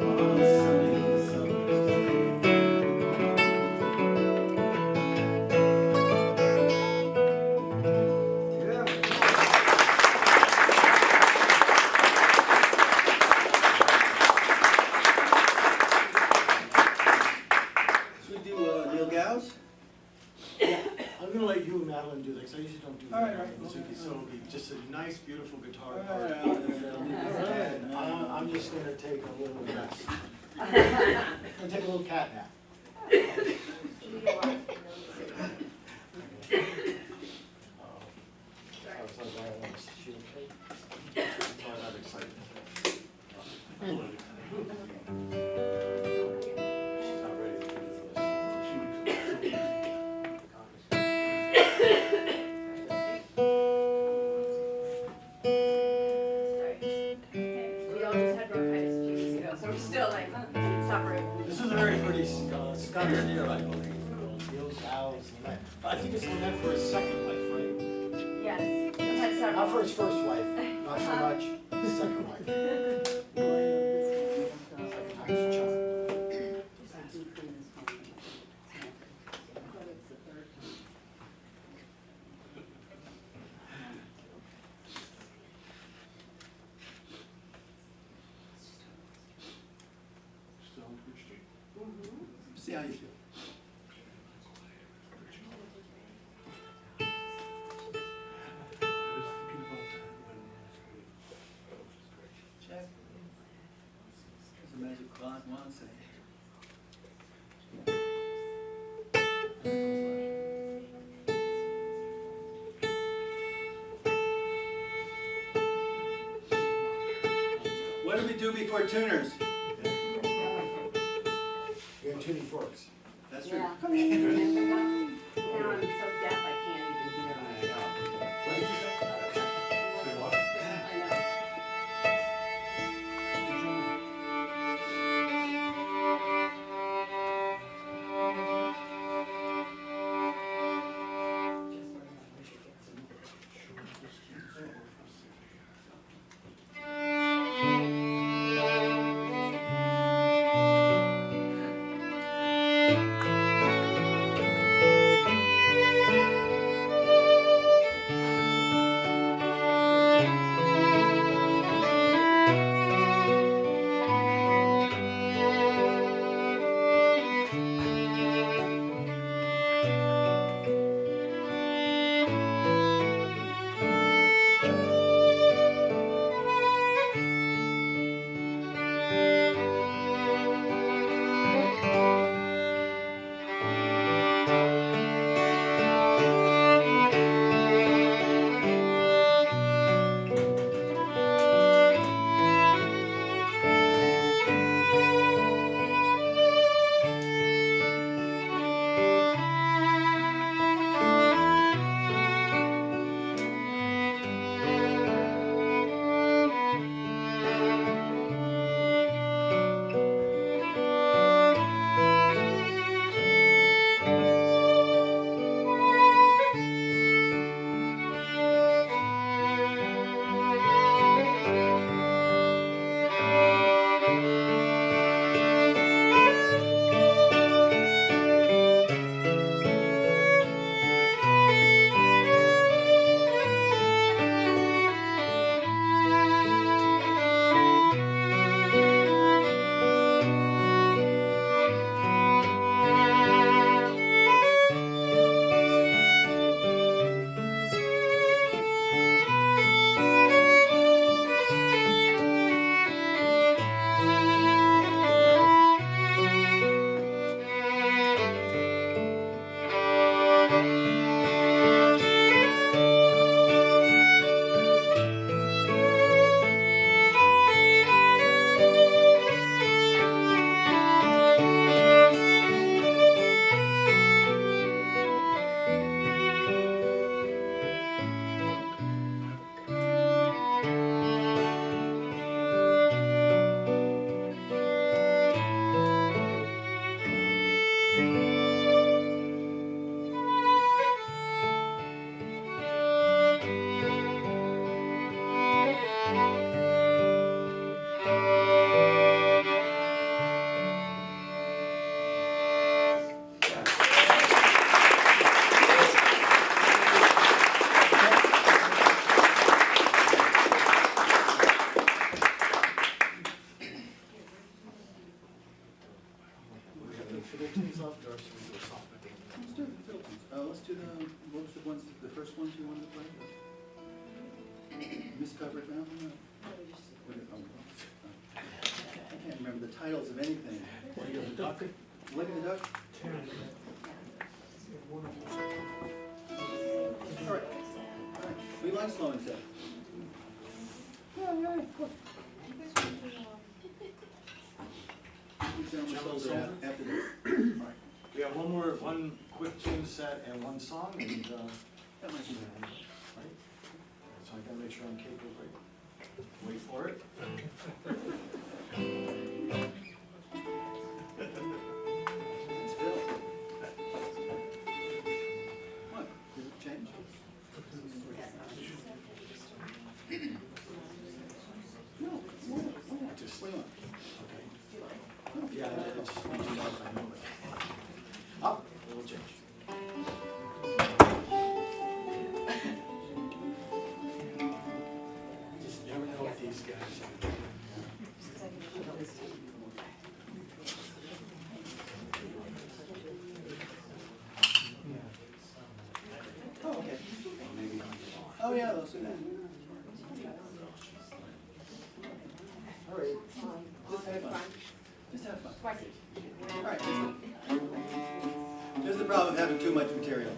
on a sunny summer's day. Should we do Neil Gow's? I'm gonna let you and Madeleine do that, because I usually don't do that. All right, all right. So it'll be just a nice, beautiful guitar All part. right. And I'm just gonna take a little rest. I'm gonna take a little cat nap. I was like, is she okay? That's all that excitement. She's not ready to do We all just had bronchitis a few weeks ago, so we're still like suffering. this. This is a very pretty Scottish deer, I believe. Neil Gow's Lynette. I think it's Lynette for his second wife, right? Yes, we've had several. Not for his first wife, not so much his second wife. Second time's a charm. See how you feel. check. There's a magic clock, one second. What do we do before tuners? We have tuning forks. That's true. Yeah. Now I'm so deaf I can't even hear What did you say? I know. Let's do what was the ones, the first ones you wanted to play? Miscovered Mountain? I can't remember the titles of anything. Leg of the Duck. Leg of the Duck? All right. We like slow and steady. After this. We have one quick tune set and one song, and, That might be right? So I gotta make sure I'm capable, right? Wait for it. It's Phil. What? Did it change? No, Just, wait on. yeah, it's, I know it. Up, it will change. Just never know what these guys are. Oh, okay. Oh, yeah, those are that. Just have fun. Twice. All right. Here's the problem of having too much material.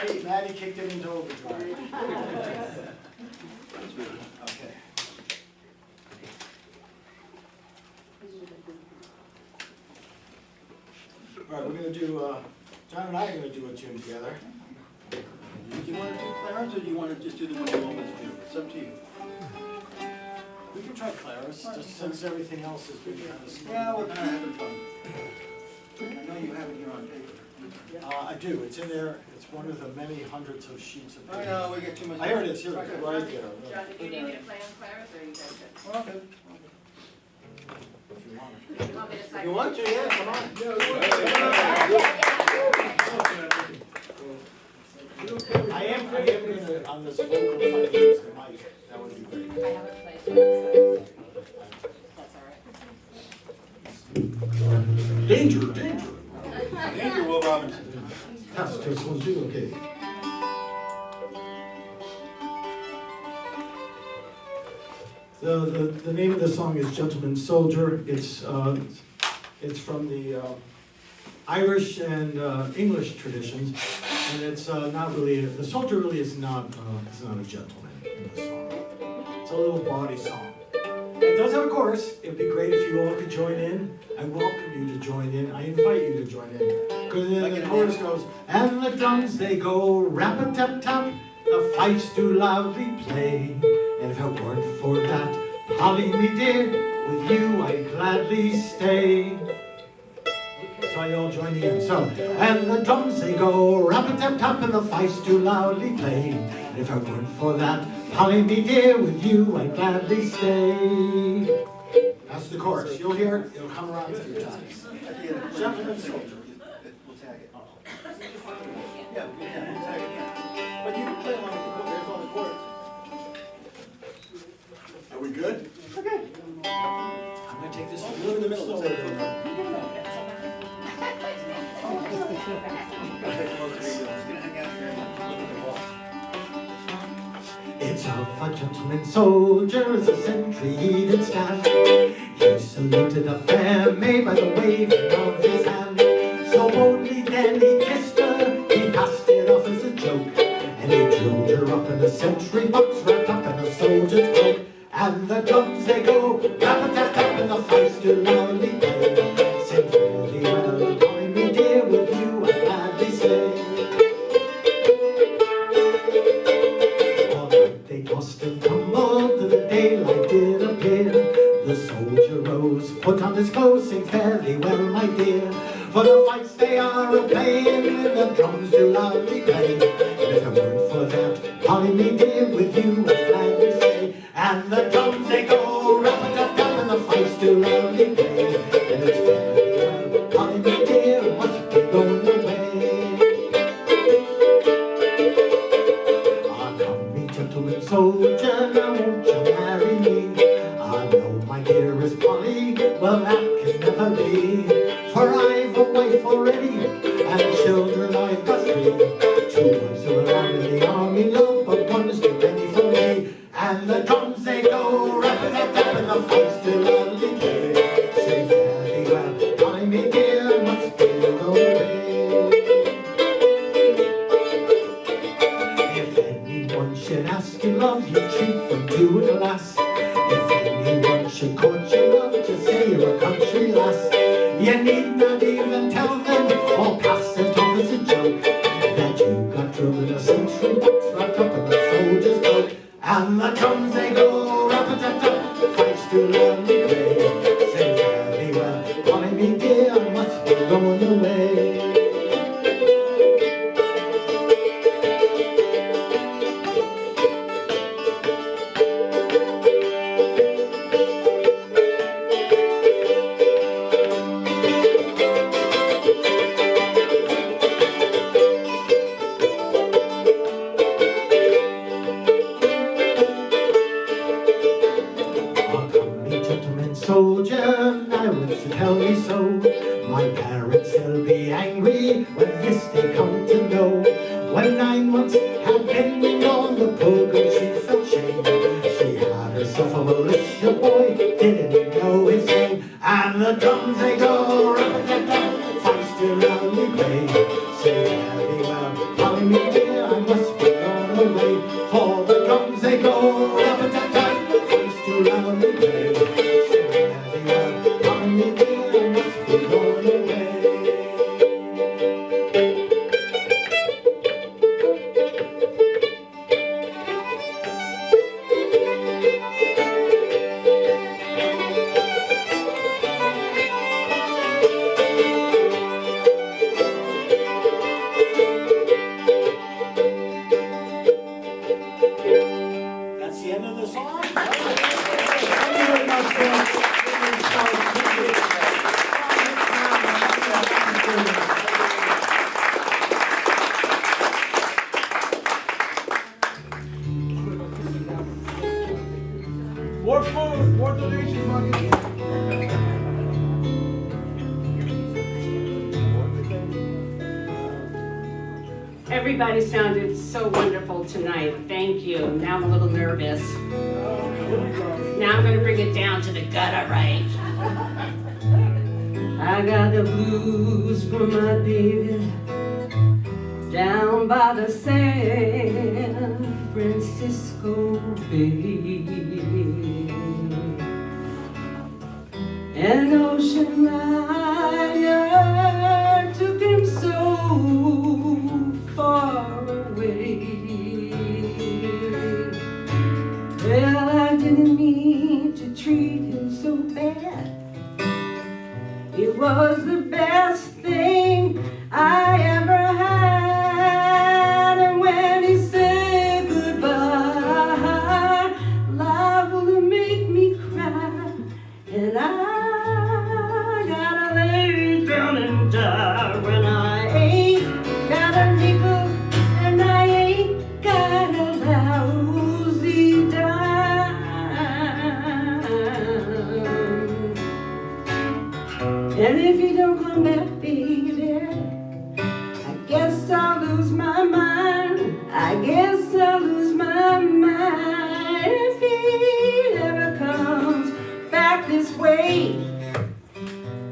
Maddie kicked it into overdrive. Okay. All right, we're gonna do, John and I are gonna do a tune together. Do you want to do Clarence, or do you want to just do the one you always do? It's up to you. We can try Claris, just since everything else has been kind of small. Yeah, we're kind of having fun. I know you have it here on paper. I do, it's in there, it's one of the many hundreds of sheets of I paper. know, we get too much. Here it is, here it is, Okay. right there. John, did you need me to play on Claris, or you guys good? Okay. If you want. You want me to If sign? you want to, yeah, come on. I am gonna, on this vocal, if I use the mic, that would be great. I haven't played yet, so that's all right. Danger, danger. Danger, Will Robinson. Test 1, 2, okay. The name of the song is Gentleman Soldier. It's from the Irish and English traditions, and it's not really, the soldier really is not a gentleman in the song. It's a little bawdy song. It does have a chorus. It'd be great if you all could join in. I welcome you to join in. I invite you to join in. Because then the chorus goes, and the drums they go rap-a-tap-tap, the fifes do loudly play. And if it weren't for that, Holly me dear, with you I'd gladly stay. So you all join in. So, and the drums they go rap-a-tap-tap, and the fifes do loudly play. And if it weren't for that, Holly me dear, with you I'd gladly stay. That's the chorus. You'll hear it. It'll come around a few times. Gentleman soldier. We'll tag it. Yeah, we'll tag it, yeah. But you can play along with the chorus, there's all the chords. Are we good? Okay. I'm gonna take this a Move little in the bit middle. slower. It's of a gentleman soldier as a sentry he did stand. He saluted a fair maid by the waving of his hand. So boldly then he kissed her, he passed it off as a joke. And he drilled her up in a sentry box wrapped up in a soldier's cloak. And the drums they go rap-a-tap-tap, and the fifes do loudly play. Sing fairly well, join me dear, with you I'd gladly stay. All night they tossed and tumbled till the daylight did appear. The soldier rose, put on his clothes, sing fairly well, my dear. For the fights they are a-playing, and the drums do loudly play. And if it weren't for that, Polly me dear, with you I'd gladly stay. And the drums they go rap-a-tap-tap, and the fights do loudly play. And it's fairly well, Polly me dear, must be going away. Ah, come me gentleman soldier, now won't you marry me? I know my dearest Polly, well that can never be. For I've a wife already, and children I've got 3. 2 boys who are out in the army, love, but one is too many for me. And the drums they go rap-a-tap-tap, and the fifes do loudly play. Say fairly well, Polly me dear, must be away. If anyone should ask you love, you treat them to a glass. If anyone should court your love, just say you're a country lass. You need not even tell them, or pass it off as a joke, that you got drilled in a sentry box wrapped up in a soldier's cloak. And the drums they go rap-a-tap-tap, the fifes do loudly play. Say fairly well, Polly me dear, I must be going away. Soldier, I wish to tell me so. My parents, they'll be angry when this they come to know. When 9 months had been on the program, she felt shame. She had herself a militia boy, didn't know his name. And the drums they go rap-a-tap-tap, fifes do loudly play. Say very well, Polly me dear, More food, more donations, money. Everybody sounded so wonderful tonight. Thank you. Now I'm a little nervous. Now I'm gonna bring it down to the gutter, right? I got the blues for my baby down by the San Francisco Bay. An ocean liner took him so far away. Well, I didn't mean to treat him so bad. It was the best thing I ever had. And when he said goodbye, liable to make me cry. And I gotta lay down and die when I ain't got a nickel and I ain't got a lousy dime. And if you don't come back, baby, I guess I'll lose my mind. I guess I'll lose my mind if he ever comes back this way.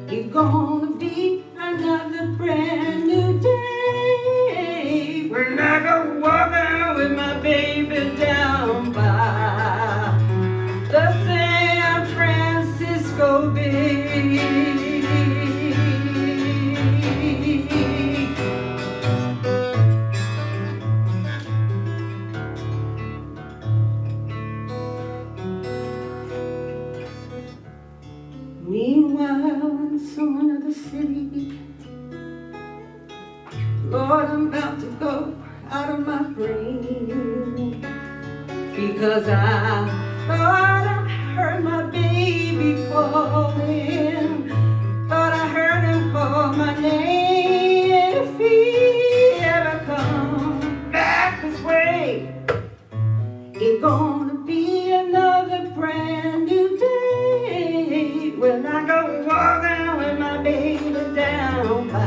It's gonna be another brand new day when I go walking with my baby down by the San Francisco Bay. Meanwhile, in some other city, Lord, I'm about to go out of my brain because I thought I heard my baby calling, thought I heard him call my name. If he ever comes back this way, it's gonna be another brand new day when I go walking with my baby down by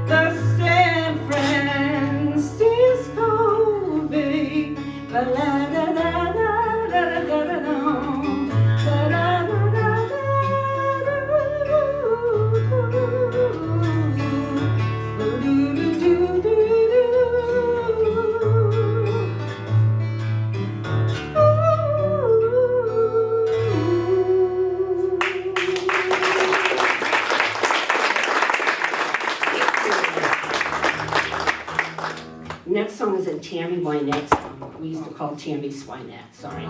the San Francisco Bay. La la la la la la la la la. Next song is a Tammy Wynette song. We used to call Tammy Swinette, sorry.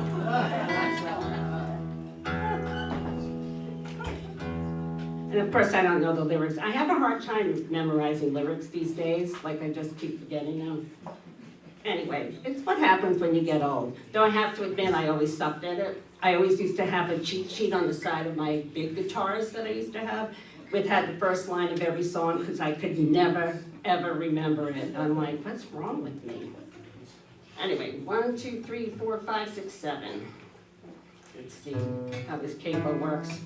And of course, I don't know the lyrics. I have a hard time memorizing lyrics these days, like I just keep forgetting them. Anyway, it's what happens when you get old. Though I have to admit, I always sucked at it. I always used to have a cheat sheet on the side of my big guitars that I used to have, which had the first line of every song, because I could never, ever remember it. I'm like, what's wrong with me? Anyway, 1, 2, 3, 4, 5, 6, 7. Let's see how this capo works.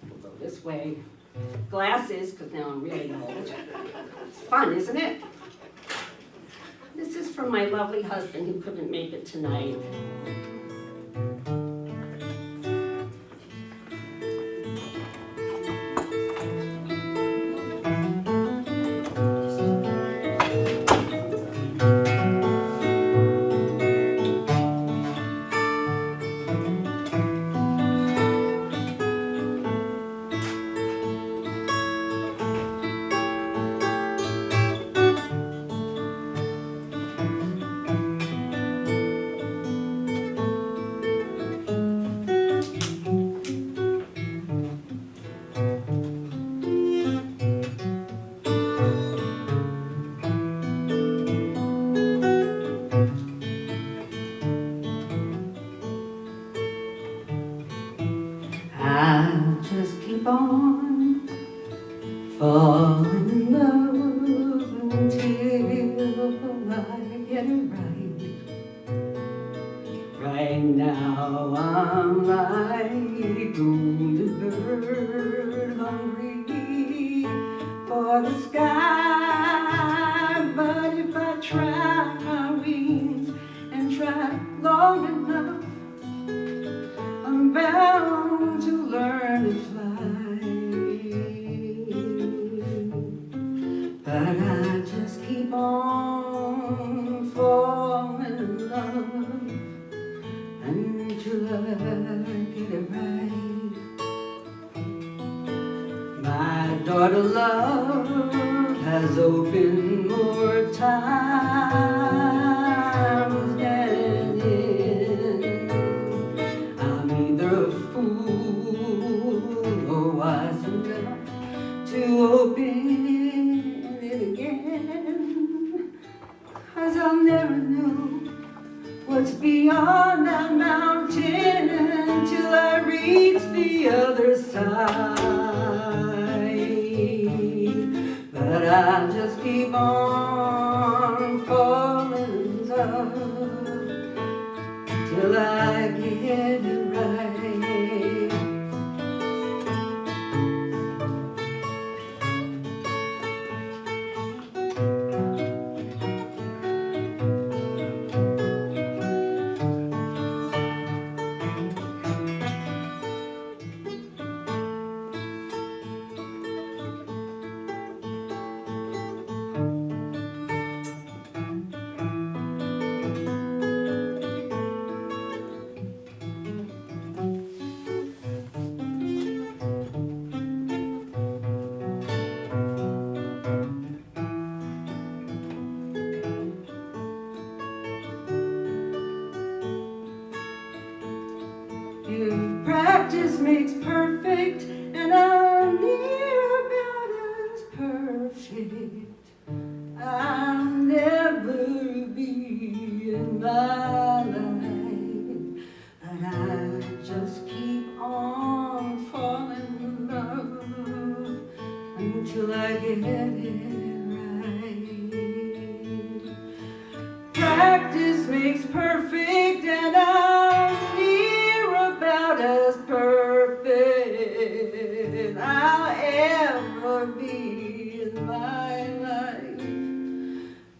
We'll go this way. Glasses, because now I'm really old. It's fun, isn't it? This is from my lovely husband who couldn't make it tonight. I'll just keep on falling in love until I get it right. Right now I'm like a wounded bird, hungry for the sky. But if I try my wings and try long enough, I'm bound to learn to fly. But I just keep on falling in love until I get it right. My daughter love has opened more times than in. I'm either a fool or wise enough to open it again. 'Cause I'll never know what's beyond that mountain until I reach the other side. But I just keep on falling in love till I get it right. If practice makes perfect, and I'm near about as perfect, I'll never be in my life. But I just keep on falling in love until I get it right. Practice makes perfect, and I'm about as perfect I'll ever be in my life.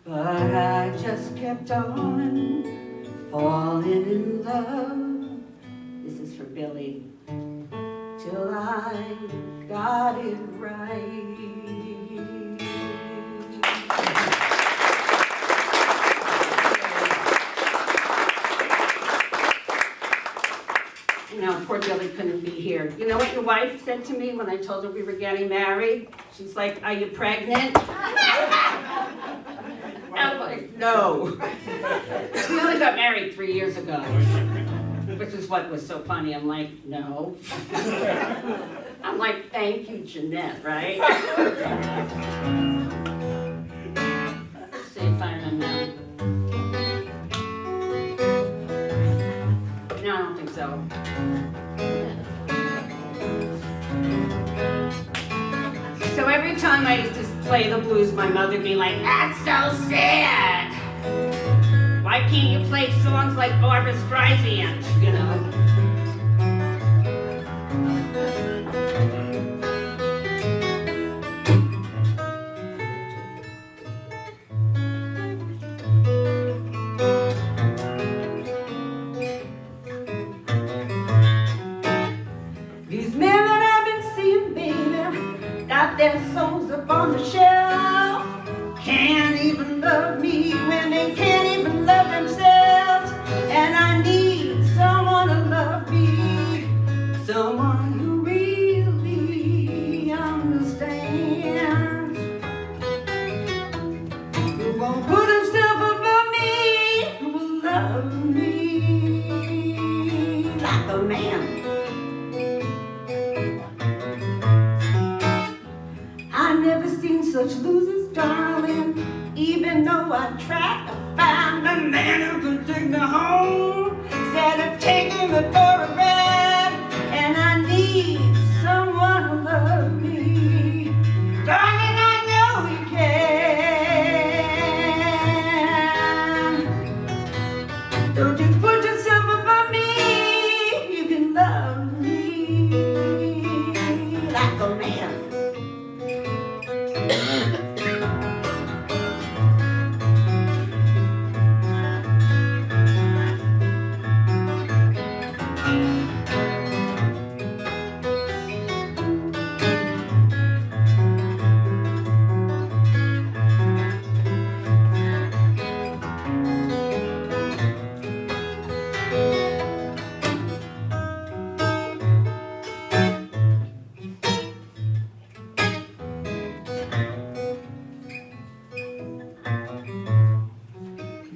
But I just kept on falling in love. This is for Billy. Till I got it right. You know, poor Billy couldn't be here. You know what your wife said to me when I told her we were getting married? She's like, "Are you pregnant?" I'm like, "No." We only got married 3 years ago, which is what was so funny. I'm like, "No." I'm like, "Thank you, Jeanette," right? Let's see if I remember. No, I don't think so. So every time I used to play the blues, my mother would be like, "That's so sad. Why can't you play songs like Barbra Streisand, you know?" These men that I've been seeing, baby, got their souls up on the shelf. Can't even love me when they can't even love themselves. And I need someone to love me, someone who really understands, who won't put himself above me, who will love me like a man. I never seen such losers, darling, even though I tried to find a man who could take me home instead of taking me for a ride. And I need someone to love me, darling, I know he can. Don't you put yourself above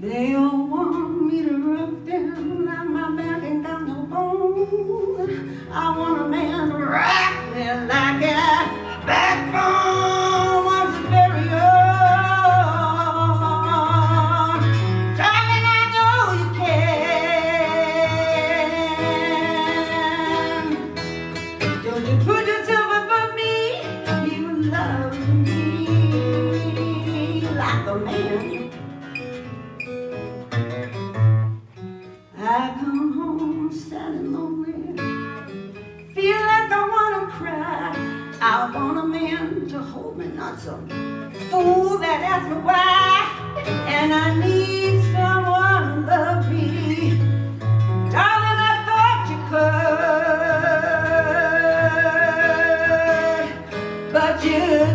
They all want me to rub them like my back ain't got no bone. I want a man to rock me like a backbone was his very own. Darling, I know you can. Don't you put yourself above me. You love me like a man. I come home sad and lonely, feel like I wanna cry. I want a man to hold me, not some fool that asks me why. And I need someone to love me. Darling, I thought you could, but you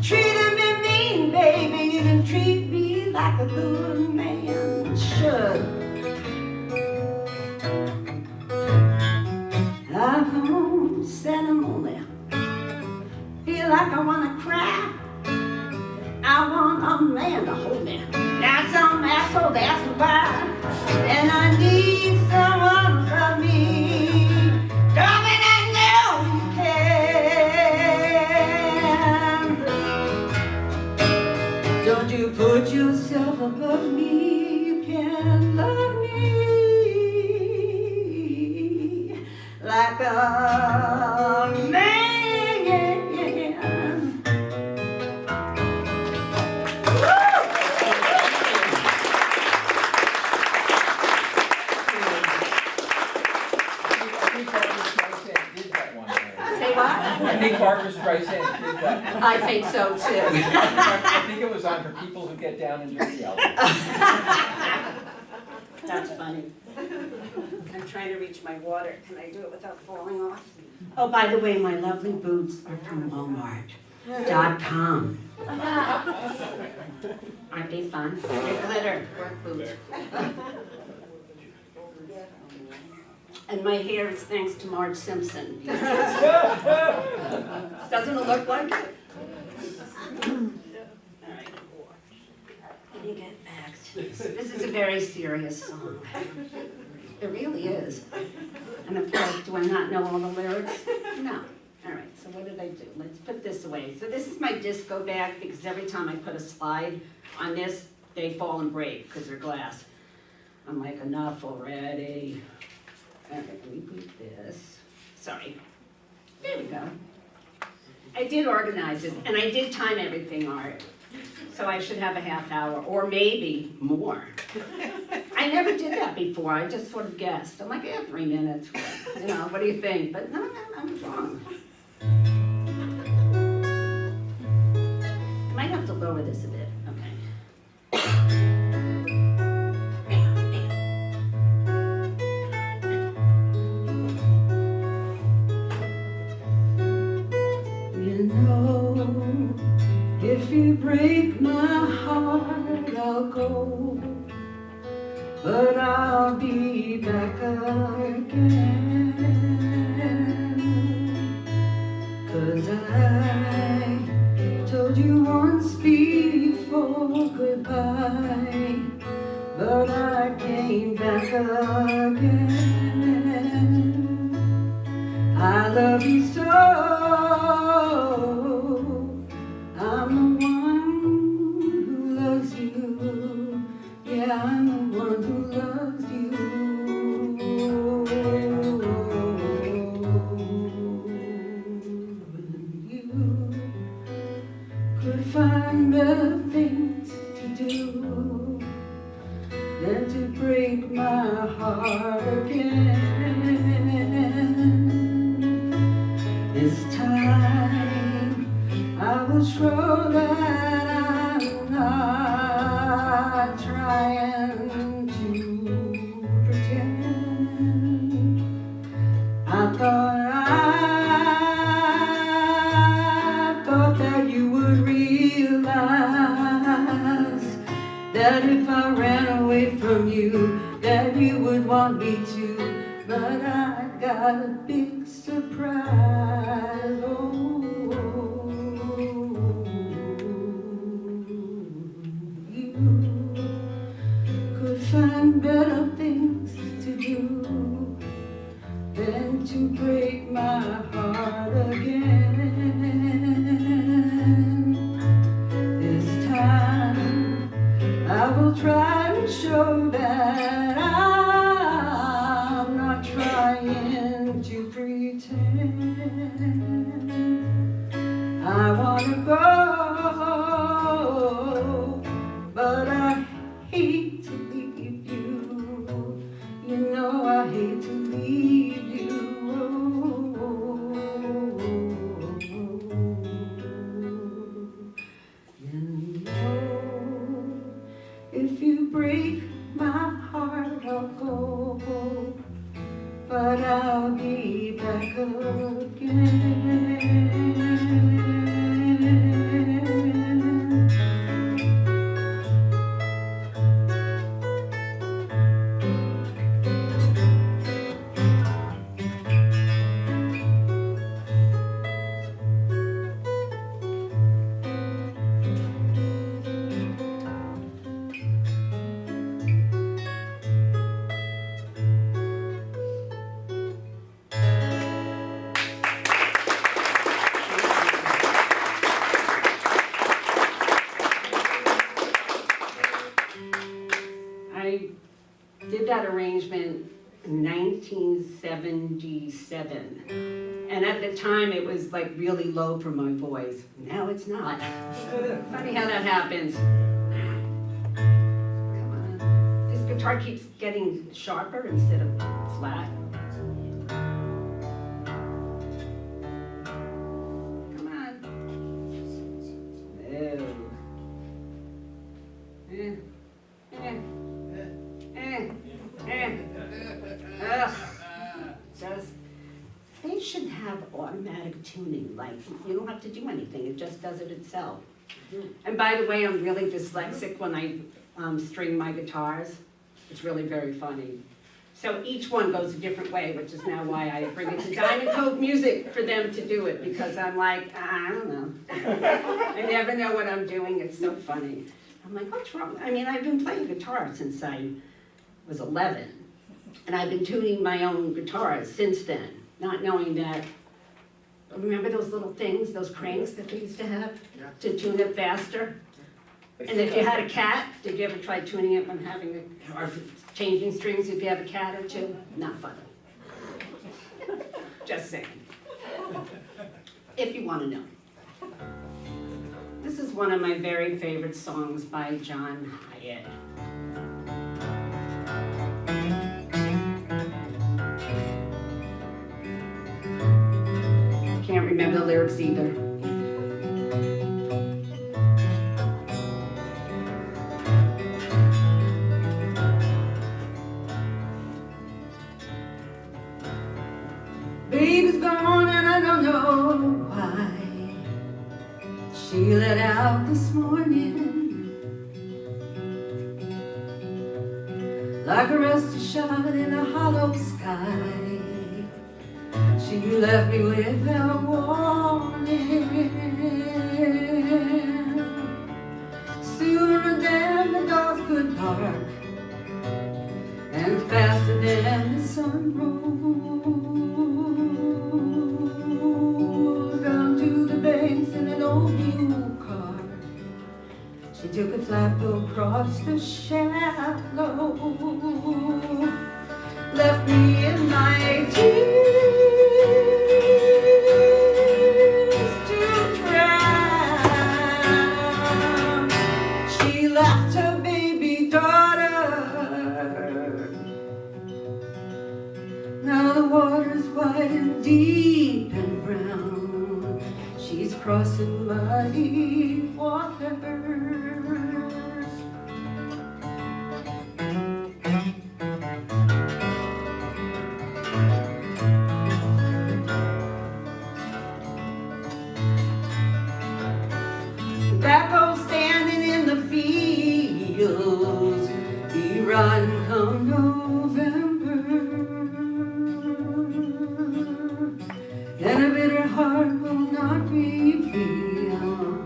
treated me mean, baby. You didn't treat me like a good man should. I come home sad and lonely, feel like I wanna cry. I want a man to hold me, not some asshole to ask me why. And I need someone to love me. Darling, I know you can. Don't you put yourself above me. You can love me like a man. Say what? I think Barbara Streisand did that. I think so too. I think it was on For People Who Get Down and Dirty album. That's funny. I'm trying to reach my water. Can I do it without falling off? Oh, by the way, my lovely boots are from Walmart.com. Aren't they fun? They're glitter work boots. And my hair is thanks to Marge Simpson. Doesn't it look like it? All right. Let me get back to this. This is a very serious song. It really is. And of course, do I not know all the lyrics? No. All right, so what did I do? Let's put this away. So this is my disco bag because every time I put a slide on this, they fall and break because they're glass. I'm like, enough already. All right, let me put this. Sorry. There we go. I did organize this, and I did time everything, Art. So I should have a half hour, or maybe more. I never did that before. I just sort of guessed. I'm like, yeah, 3 minutes. You know, what do you think? But no, I was wrong. I might have to lower this a bit. Okay. You know, if you break my heart, I'll go, but I'll be back again. 'Cause I told you once before goodbye, but I came back again. I love you so, I'm the one who loves you. Yeah, I'm the one who loves you. You could find better things to do than to break my heart again. This time I was sure that I'm not trying to pretend. I thought that you would realize that if I ran away from you, that you would want me to. But I got a big surprise. Oh, you find better things to do than to break my heart again. This time I will try to show that I'm not trying to pretend. I wanna go, but I hate to leave you. You know I hate to leave you. You know, if you break my heart, I'll go, but I'll be back again. I did that arrangement in 1977. And at the time, it was like really low for my voice. Now it's not. Funny how that happens. Come on. This guitar keeps getting sharper instead of flat. Come on. Just, they should have automatic tuning, like you don't have to do anything, it just does it itself. And by the way, I'm really dyslexic when I string my guitars. It's really very funny. So each one goes a different way, which is now why I bring it to Diamond Cove Music for them to do it, because I'm like, I don't know. I never know what I'm doing, it's so funny. I'm like, what's wrong? I mean, I've been playing guitar since I was 11, and I've been tuning my own guitars since then, not knowing that, remember those little things, those cranks that they used to have to tune it faster? And if you had a cat, did you ever try tuning it when having a, or changing strings if you have a cat or two? Not funny. Just saying. If you want to know. This is one of my very favorite songs by John Hyatt. Can't remember the lyrics either. Baby's gone and I don't know why. She let out this morning like a rusty shot in a hollow sky. She left me without warning. Sooner than the dogs could bark, and faster than the sun rolls down to the banks in an old mule car. She took a flatboat across the shallow, left me in my tears to drown. She left her baby daughter. Now the water's wide and deep and brown. She's crossing muddy waters. Tobacco standing in the fields, be rotten come November, and a bitter heart will not reveal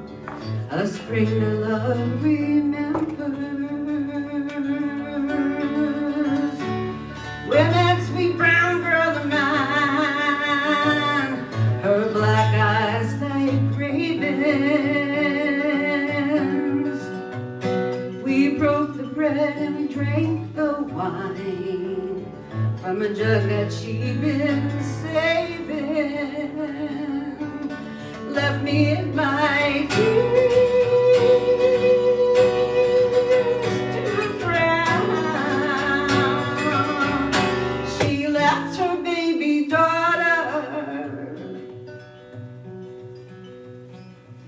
a spring to love. wine from a jug that she'd been saving, left me in my tears to drown. She left her baby daughter.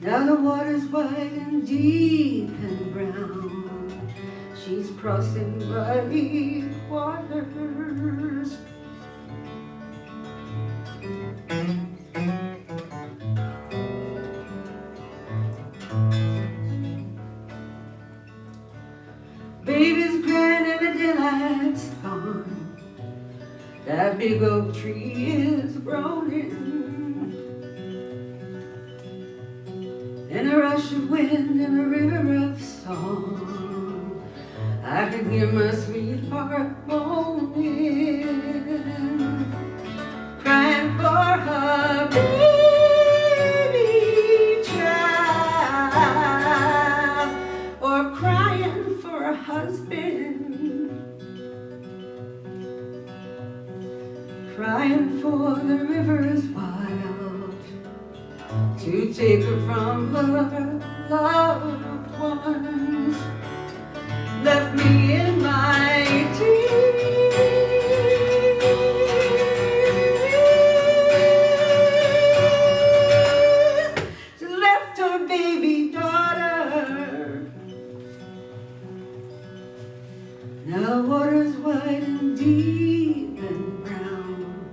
Now the water's wide and deep and brown. She's crossing muddy waters. Baby's crying and the daylight's gone. That big oak tree is groaning. In a rush of wind and a river of song, I can hear my sweetheart moaning, crying for her baby child, or crying for her husband, crying for the river's wild to take her from her loved ones. Left me in my tears. She left her baby daughter. Now the water's wide and deep and brown.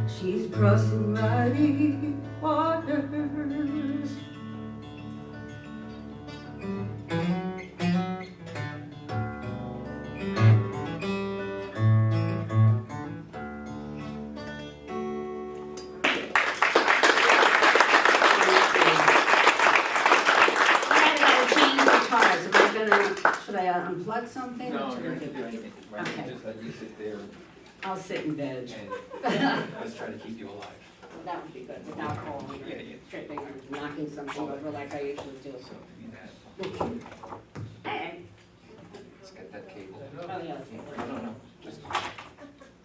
She's crossing muddy waters. Should I unplug something? No, you're not gonna do anything, right? Okay. Just let you sit there I'll sit in bed. and let's try to keep you alive. That would be good, without falling Yeah, or yeah. tripping or knocking something over like I usually do. So if you need that, Hey. let's get that cable. Oh, yeah. No, just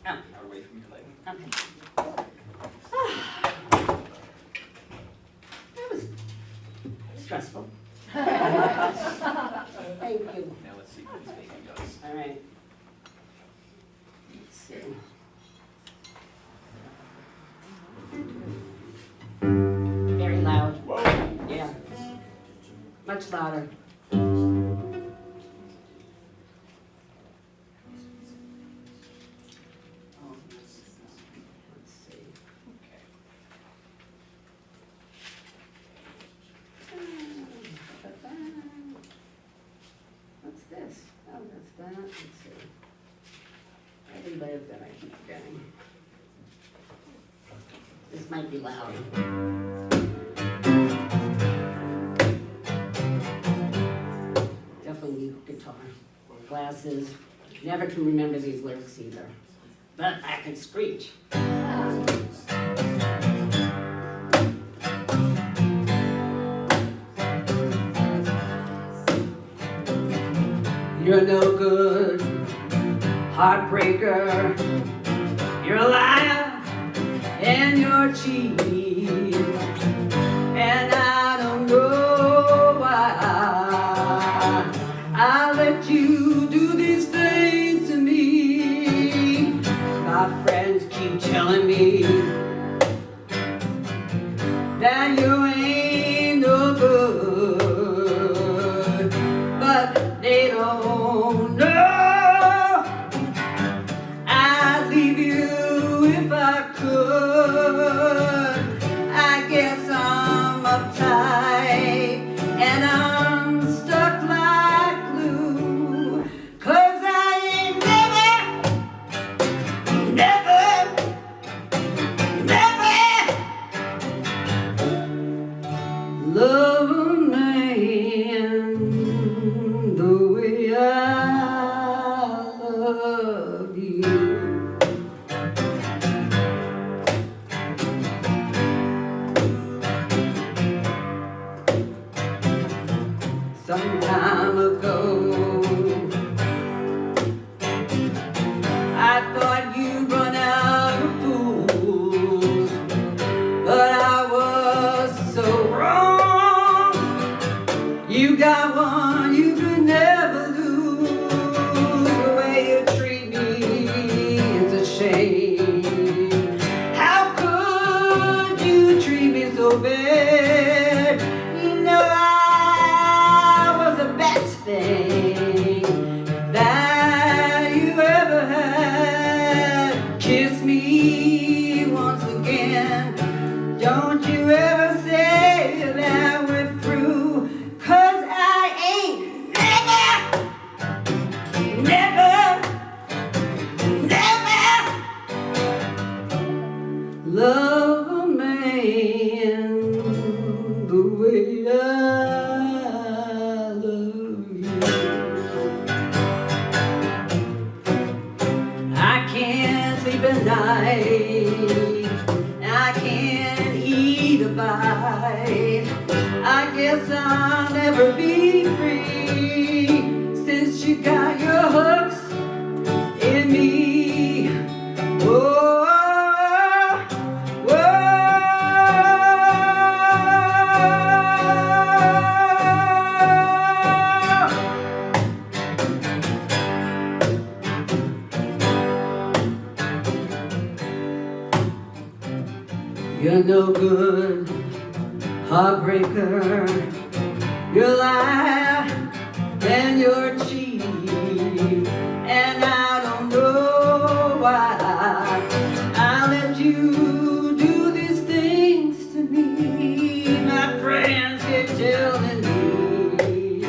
Oh, away from your leg. okay. That was stressful. Thank you. Now let's see what this baby does. All right. Let's see. Very loud. Yeah. Much louder. Let's see. What's this? Oh, that's that. Let's see. Every live that I keep getting. This might be loud. Definitely guitar. Glasses. Never can remember these lyrics either. But I can screech. You're no good, heartbreaker. You're a liar and you're cheap. And I don't know why I let you do these things to me. My friends keep telling me that you ain't no good, but they don't know. I'd leave you if I could. I guess night. I can't eat a bite. I guess I'll never be free since you got your hooks in me. Whoa, whoa. You're no good, heartbreaker. You're lie and you're cheap, and I don't know why I let you do these things to me. My friends keep telling me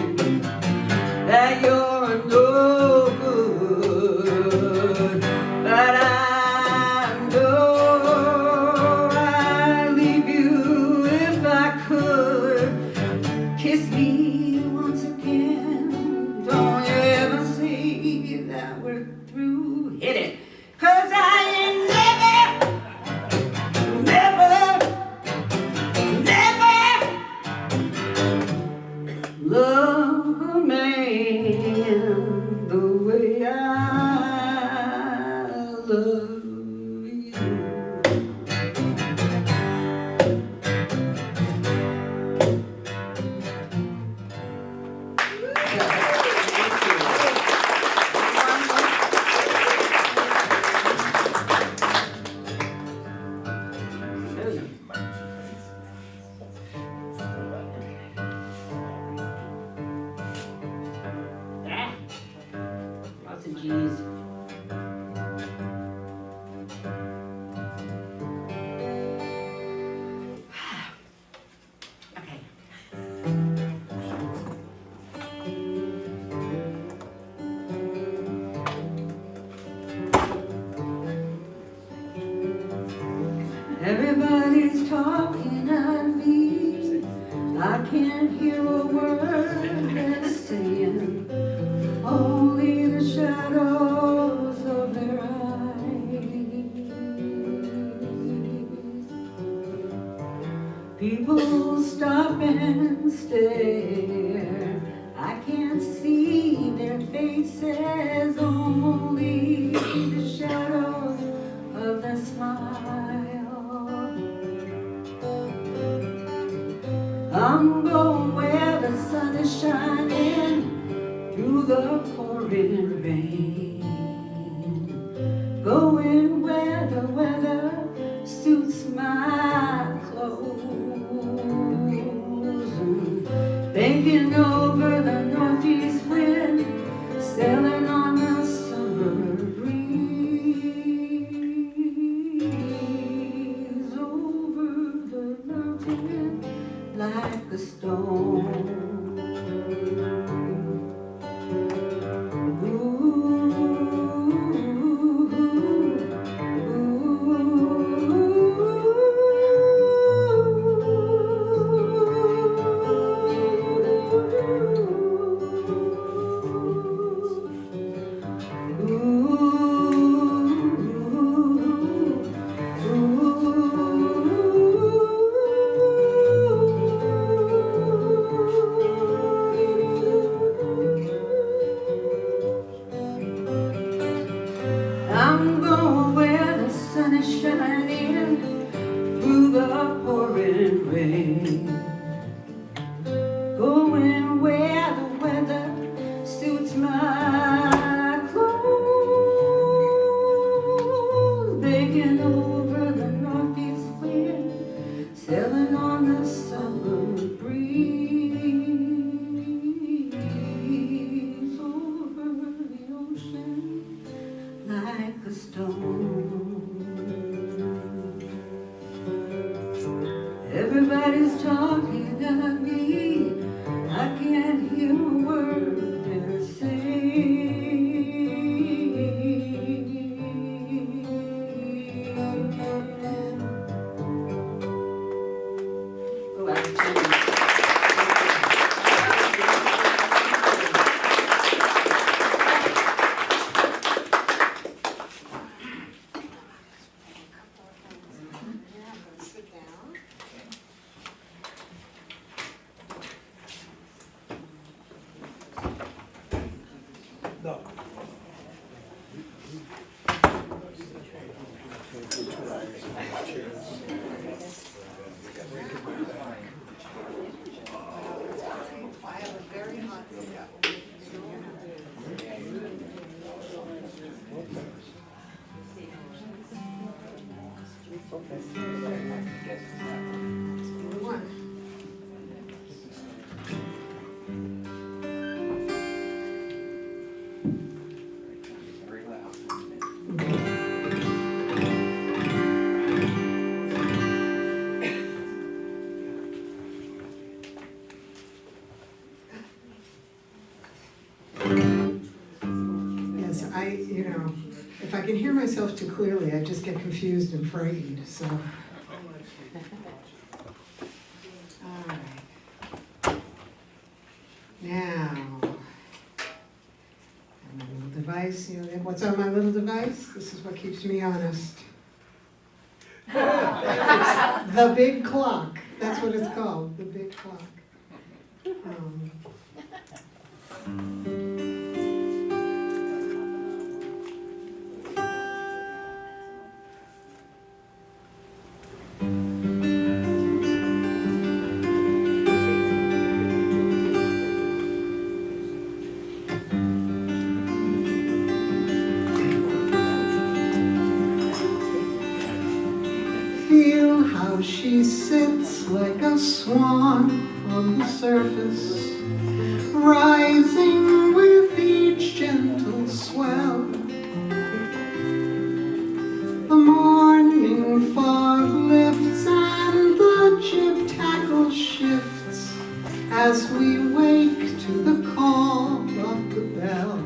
that you're no good, but I know I'd leave you if I could. Kiss me once again. Don't you ever say that we're through. Hit it. 'Cause I ain't never love a man the way I love you. Lots of G's. Okay. Everybody's talking at me. I can't hear a word they're saying. Only the shadows of their eyes. People stop and stare. I can't see their faces. Only the shadows of their smile. I'm going where the sun is shining through the pouring rain. Going where the weather suits my clothes. And thinking over the northeast wind, sailing on the summer breeze. Over the mountain like a stone. I'm going where the sun is shining through the pouring rain. Going where the weather suits my clothes. Baking over the northeast wind, sailing on the summer breeze. Over the ocean like a stone. Everybody's talking at me. I can't hear a word they're saying. Oh, actually. I have a very hot Very loud. Yes, if I can hear myself too clearly, I just get confused and frightened, so. All right. Now, my little device, what's on my little device? This is what keeps me honest. The big clock, that's what it's called, the big clock. Feel how she sits like a swan on the surface, rising with each gentle swell. The morning fog lifts and the jib tackle shifts as we wake to the call of the bell.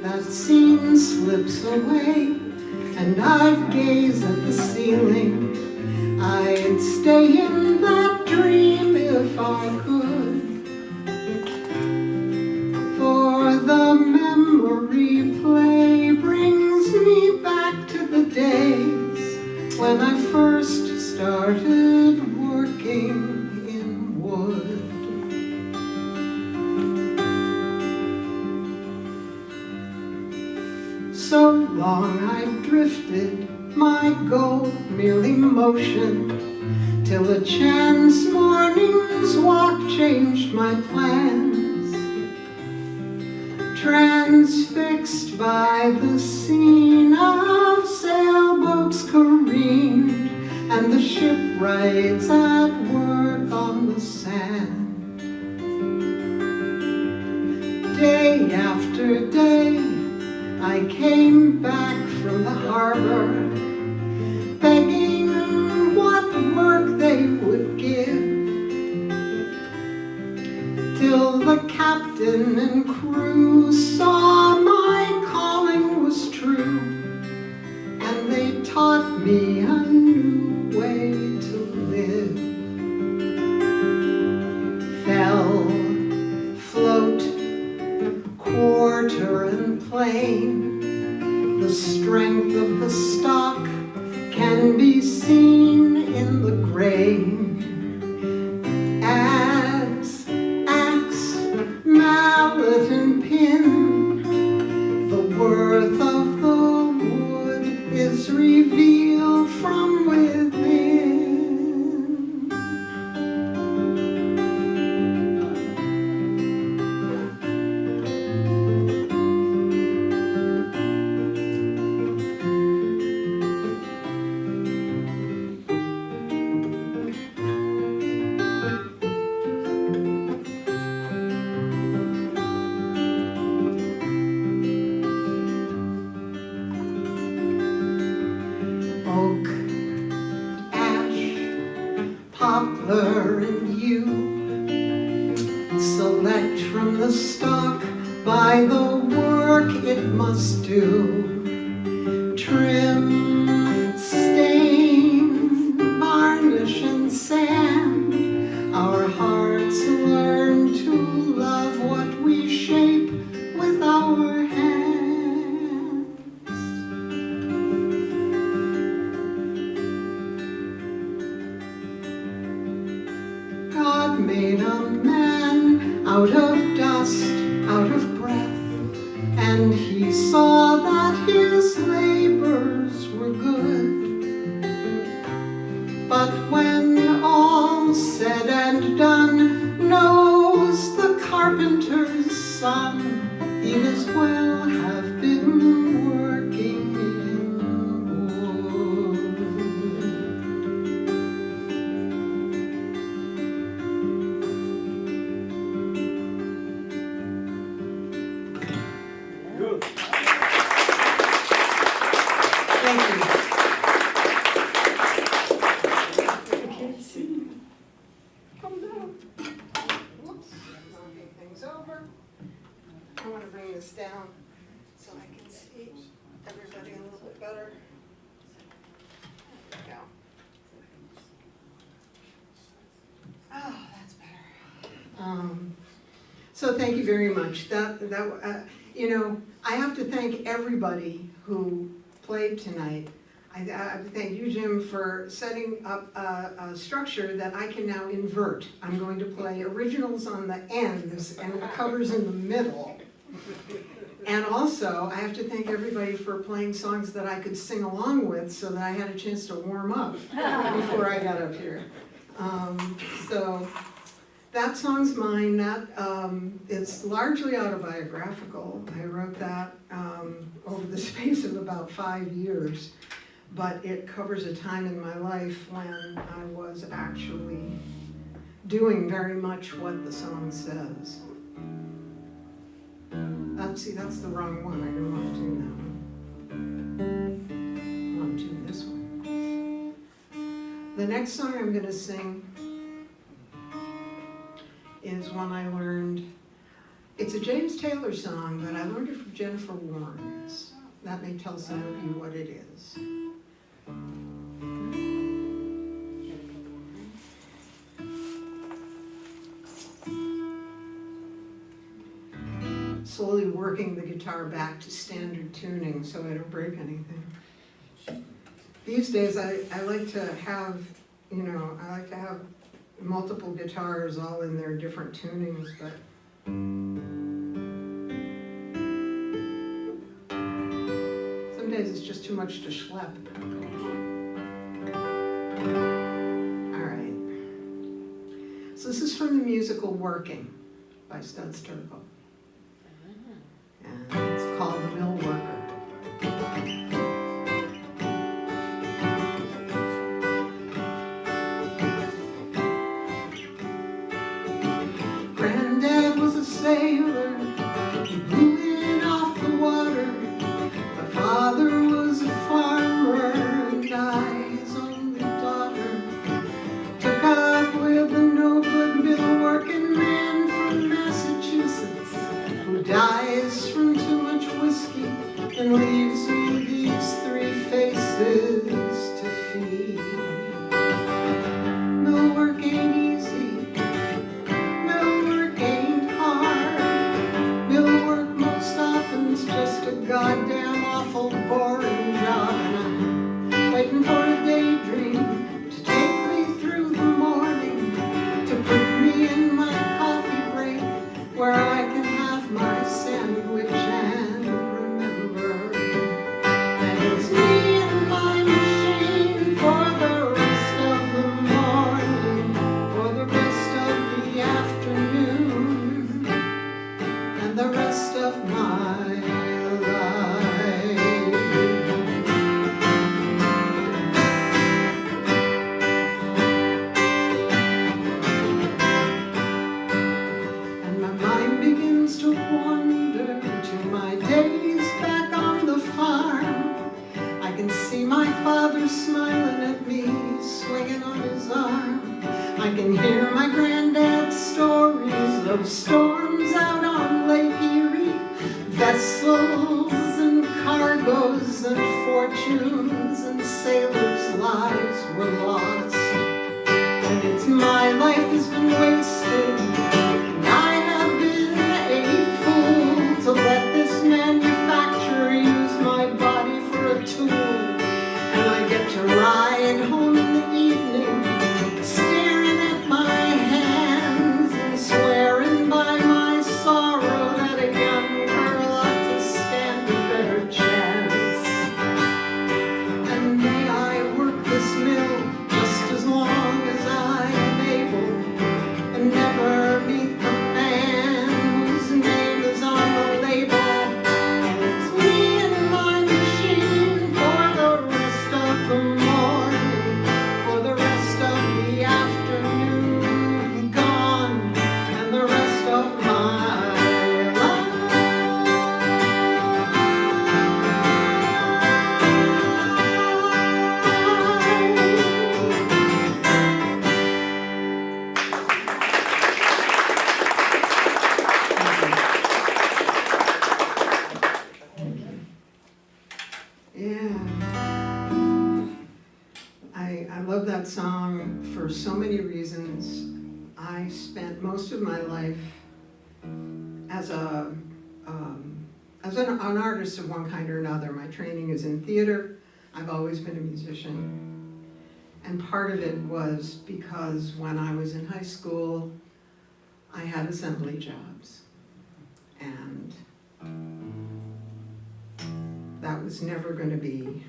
That scene slips away and I'd gaze at the ceiling. I'd stay in that dream if I could. For the memory play brings me back to the days when I first started working in wood. So long I've drifted, my goal merely motion, till a chance morning's walk changed my plans. Transfixed by the scene of sailboats careened and the shipwrights at work on the sand. Day after day I came back from the harbor, begging what work they would give, till the captain and crew saw my calling was true, and they taught me a new way to live. Fell, float, quarter and plane, the strength of the stock can be seen in the grain. Adze, axe, mallet and pin, the worth of the wood is revealed from within. Oak, ash, poplar and yew, select from the stock by the work it must do. Trim, stain, varnish and sand, our hearts learn to love what we shape with our hands. God made a man out of dust, out of breath, and he saw that his he'd as well have been working in wood. Good. Thank you. Come down. Whoops, knocking things over. I want to bring this down so I can see everybody a little bit better. There we go. Oh, that's better. So thank you very much. You know, I have to thank everybody who played tonight. I have to thank you, Jim, for setting up a structure that I can now invert. I'm going to play originals on the ends and covers in the middle. And also, I have to thank everybody for playing songs that I could sing along with so that I had a chance to warm up before I got up here. So that song's mine. It's largely autobiographical. I wrote that over the space of about 5 years. But it covers a time in my life when I was actually doing very much what the song says. See, that's the wrong one. I don't want to tune that one. I want to tune this one. The next song I'm going to sing is one I learned. It's a James Taylor song, but I learned it from Jennifer Warnes. That may tell some of you what it is. Slowly working the guitar back to standard tuning so I don't break anything. These days I like to have, multiple guitars all in their different tunings, but some days it's just too much to schlep. All right. So this is from the musical Working by Studs Terkel. And it's called The Mill Worker. Granddad was a sailor, he blew in off the water. My father was a farmer, and I, his only daughter, took up with a no-good middle-working man from Massachusetts who dies from too much whiskey and leaves me these three faces to feed. Mill work ain't easy, mill work ain't hard. Mill work most often's just a goddamn awful boring job, and I'm waiting for a daydream to take me through the morning, to put me in my coffee break where I can have my sandwich and remember that it's me and my machine for the rest of the morning, for the rest of the afternoon, and the rest of my life. And my mind begins to wander to my days back on the farm. I can see my father smiling at me, swinging on his arm. I can hear my granddad's stories of storms out on Lake Erie, vessels and cargoes and fortunes, and sailors' lives were lost. And it's my life has been wasted, and I have been a fool to let this manufacturer use my body for a tool. And I get to ride home in the evening, staring at my hands and swearing by my sorrow that a young girl ought to stand a better chance. And may I work this mill just as long as I am able, and never that song for so many reasons. I spent most of my life as an artist of one kind or another. My training is in theater. I've always been a musician. And part of it was because when I was in high school, I had assembly jobs. And that was never going to be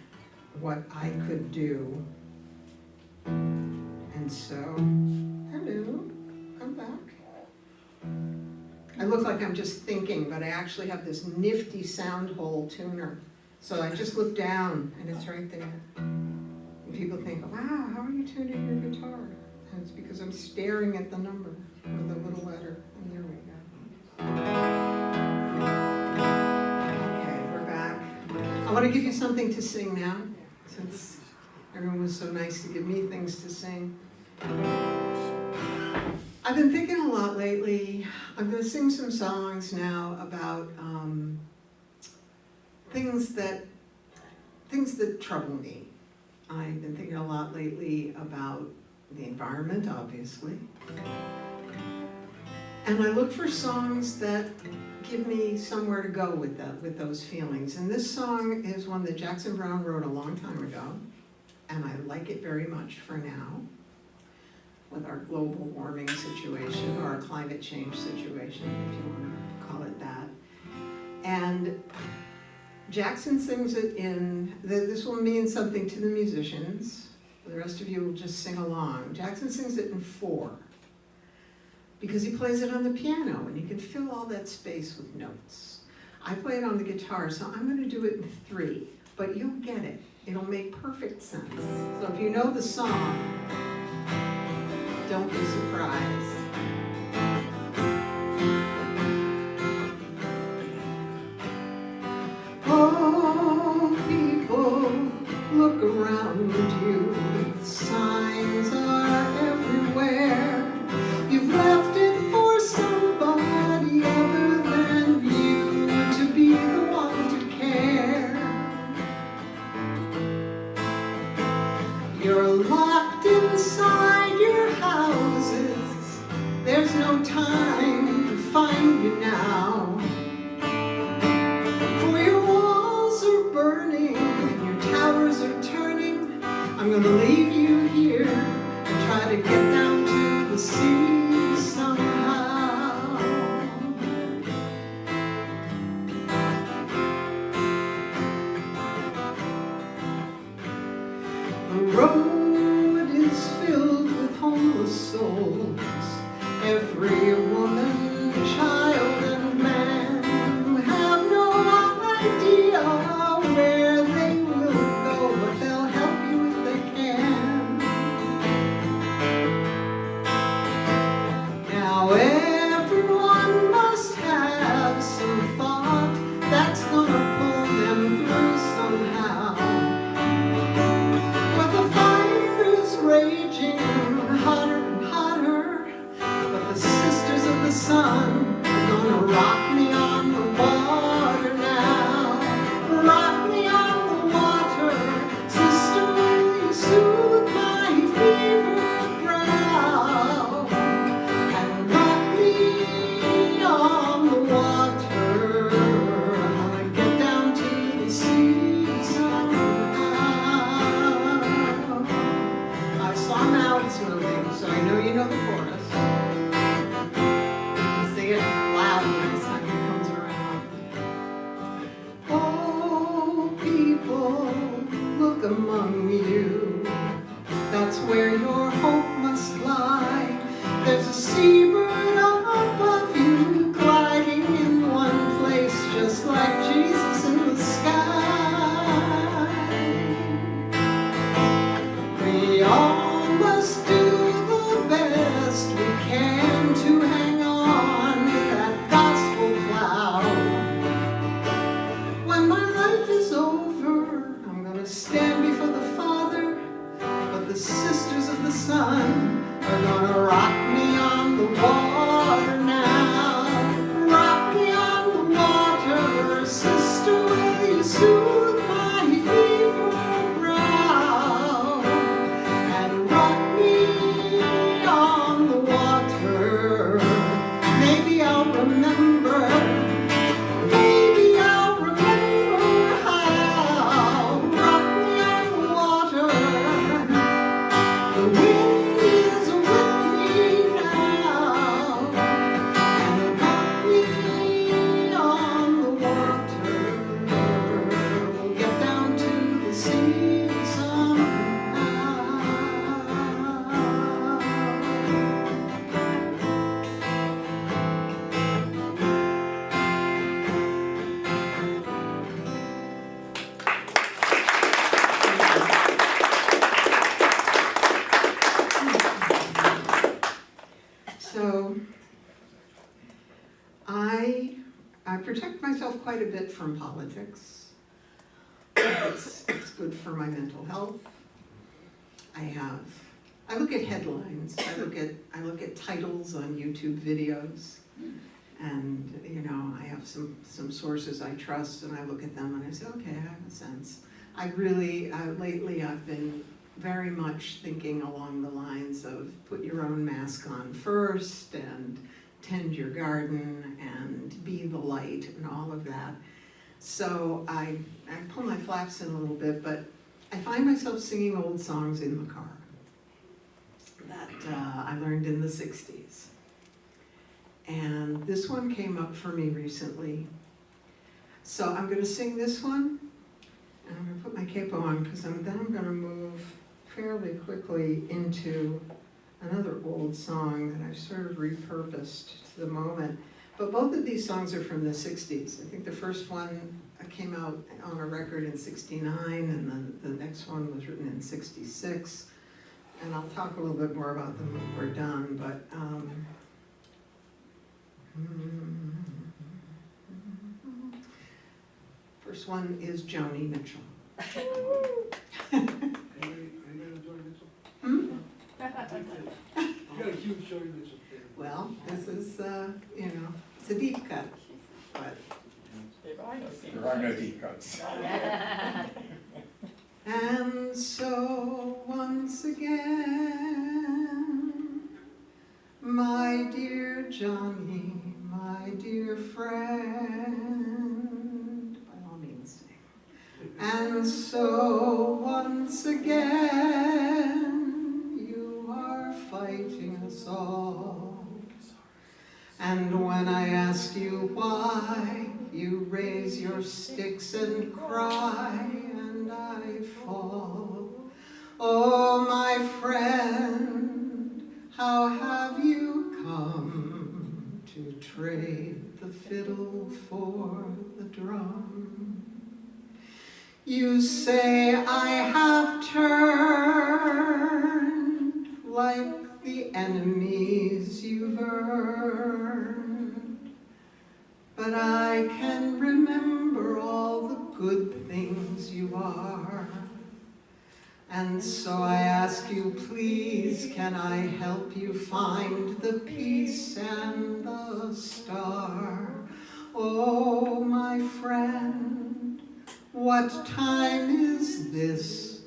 what I could do. And so, hello, come back. I look like I'm just thinking, but I actually have this nifty sound hole tuner. So I just look down and it's right there. And people think, wow, how are you tuning your guitar? And it's because I'm staring at the number with a little letter. And there we go. Okay, we're back. I want to give you something to sing now, since everyone was so nice to give me things to sing. I've been thinking a lot lately. I'm going to sing some songs now about things that trouble me. I've been thinking a lot lately about the environment, obviously. And I look for songs that give me somewhere to go with those feelings. And this song is one that Jackson Browne wrote a long time ago, and I like it very much for now, with our global warming situation, or our climate change situation, if you want to call it that. And Jackson sings it in, this will mean something to the musicians. The rest of you will just sing along. Jackson sings it in 4, because he plays it on the piano, and you can fill all that space with notes. I play it on the guitar, so I'm going to do it in 3, but you'll get it. It'll make perfect sense. So if you know the song, don't be surprised. Oh, people, look around you. Signs are everywhere. You've left it for somebody other than you to be the one to care. You're locked inside your houses. There's no time to find you now. For your walls are burning and your towers are turning. I'm gonna leave you here and try to get down to the sea somehow. The road is filled with homeless souls. Every woman, child, and man who have no idea where they will go, but they'll help you if they can. Now everyone must have some thought that's gonna pull them through somehow. But the fire is raging hotter and hotter. quite a bit from politics. It's good for my mental health. I look at headlines, I look at titles on YouTube videos, and you know, I have some sources I trust, and I look at them and I say, okay, I have a sense. I really, lately I've been very much thinking along the lines of put your own mask on first, and tend your garden, and be the light, and all of that. So I pull my flaps in a little bit, but I find myself singing old songs in the car that I learned in the 60s. And this one came up for me recently. So I'm going to sing this one, and I'm going to put my capo on, because then I'm going to move fairly quickly into another old song that I've sort of repurposed to the moment. But both of these songs are from the 60s. I think the first one came out on a record in 69, and then the next one was written in 66. And I'll talk a little bit more about them when we're done, but first one is Joni Mitchell. Anybody know Joni Mitchell? You got a huge Joni Mitchell fan. Well, this is, you know, it's a deep cut, but. There are no deep cuts. And so once again, my dear Johnny, my dear friend, by all means sing. And so once again, you are fighting us all. And when I ask you why, you raise your sticks and cry, and I fall. Oh, my friend, how have you come to trade the fiddle for the drum? You say I have turned like the enemies you've earned, but I can remember all the good things you are. And so I ask you, please, can I help you find the peace and the star? Oh, my friend, what time is this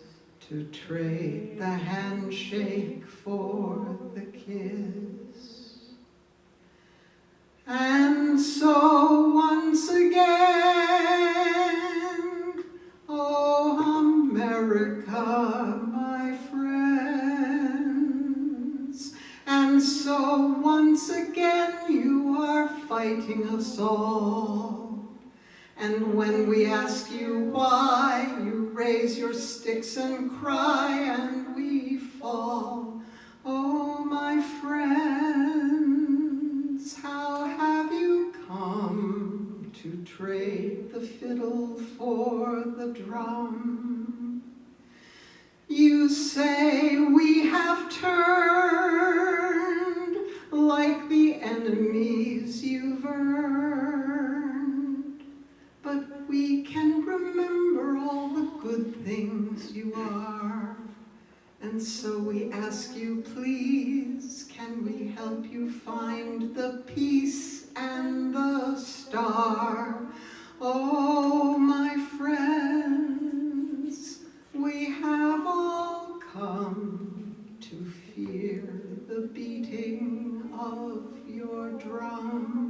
to trade the handshake for the kiss? And so once again, oh, America, my friends, and so once again you are fighting us all. And when we ask you why, you raise your sticks and cry, and we fall. Oh, my friends, how have you come to trade the fiddle for the drum? You say we have turned like the enemies you've earned, but we can remember all the good things you are. And so we ask you, please, can we help you find the peace and the star? Oh, my friends, we have all come to fear the beating of your drum.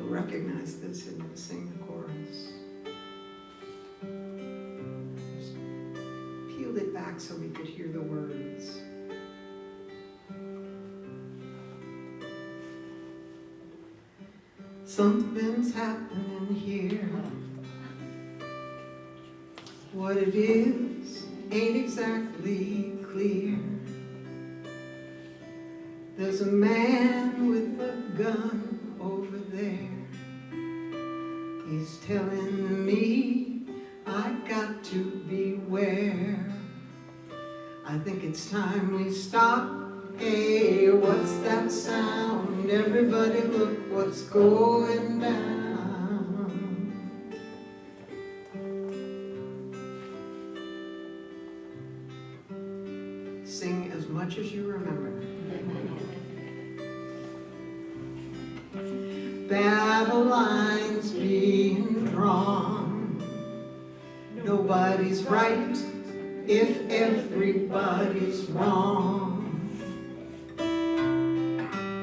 Recognize this and you'll sing the chorus. Just peeled it back so we could hear the words. Something's happening here. What it is ain't exactly clear. There's a man with a gun over there. He's telling me I got to beware. I think it's time we stop. Hey, what's that sound? Everybody look what's going down. Sing as much as you remember. Battle lines being drawn. Nobody's right if everybody's wrong.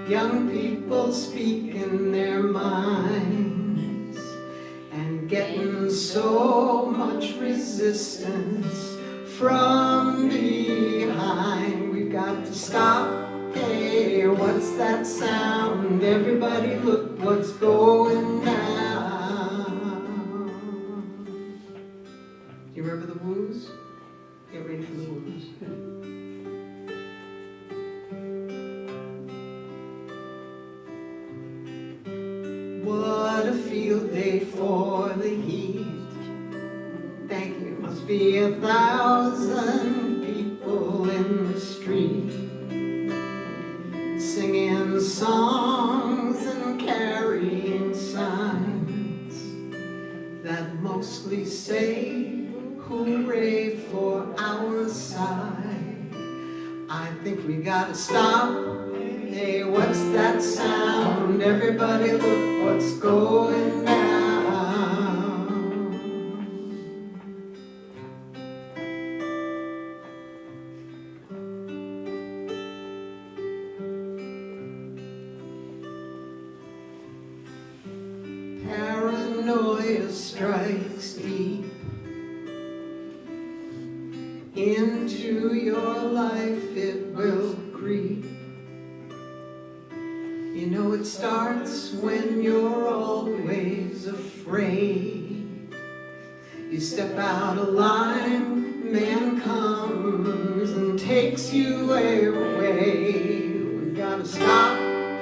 Young people speaking their minds and getting so much resistance from behind. We've got to stop. Hey, what's that sound? Everybody look what's going down. Do you remember the woos? Get ready for the woos. What a field day for the heat. Thank you. Must be 1,000 people in the street, singing songs and carrying signs that mostly say, hooray for our side. I think we gotta stop. Hey, what's that sound? Everybody look what's going down. Paranoia strikes deep into your life, it will creep. You know it starts when you're always afraid. You step out of line, man comes and takes you away. We gotta stop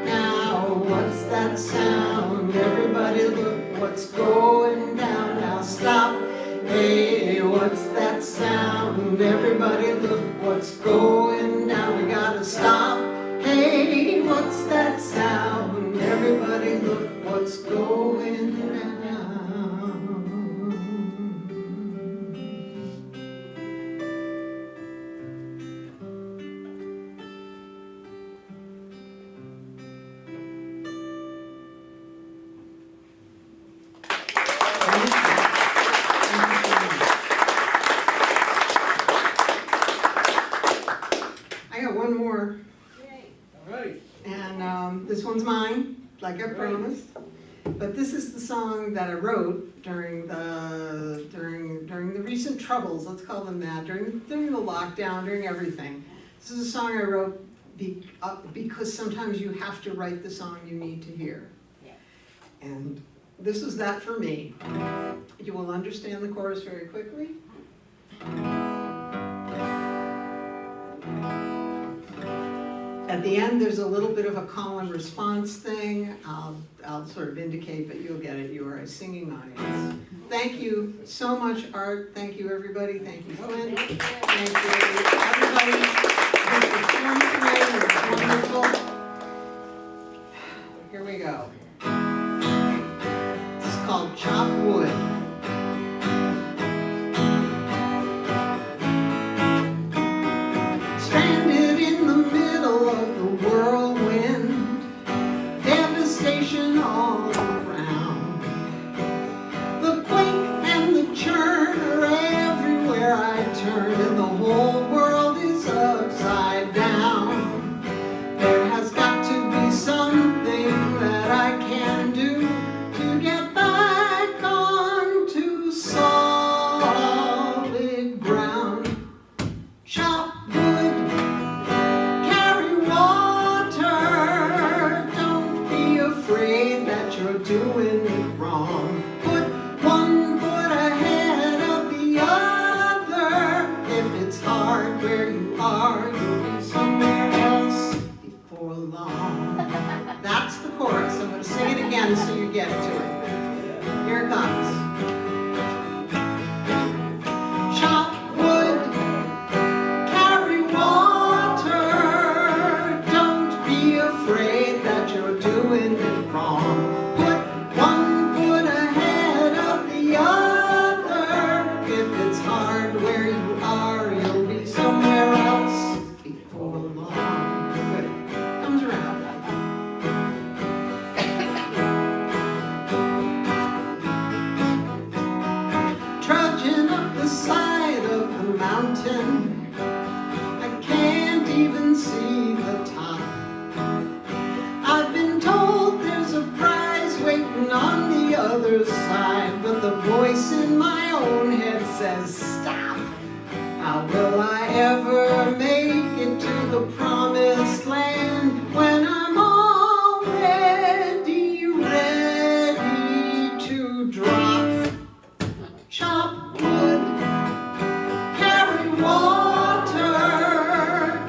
now, what's that sound? Everybody look what's going down. Now stop, hey, what's that sound? Everybody look what's going down. We gotta stop, hey, what's that sound? Everybody look what's going down. I got one more. All right. And this one's mine, like I promised. But this is the song that I wrote during the recent troubles, let's call them that, during the lockdown, during everything. This is a song I wrote because sometimes you have to write the song you need to hear. And this is that for me. You will understand the chorus very quickly. At the end, there's a little bit of a call and response thing. I'll sort of indicate, but you'll get it. You are a singing audience. Thank you so much, Art. Thank you, everybody. Thank you, Flint. Thank you, everybody who performed tonight. It was wonderful. Here we go. This is called Chop Wood. Stranded in the middle of the whirlwind, devastation all around. The quake and the churn are everywhere I turn, and the whole world is upside down. There has got to be something that I can do to get back onto solid ground. Chop wood, carry water, don't be afraid that you're doing it wrong. Put one foot ahead of the other. If it's hard where you are, you'll be somewhere else before get to it. Here it comes. Chop wood, carry water. Don't be afraid that you're doing it wrong. Put one foot ahead of the other. If it's hard where you are, you'll be somewhere else before long. Good. Comes around. Trudging up the side of the mountain, I can't even see the top. I've been told there's a prize waiting on the other side, but the voice in my own head says stop. How will I ever make it to the promised land when I'm already ready to drop? Chop wood, carry water.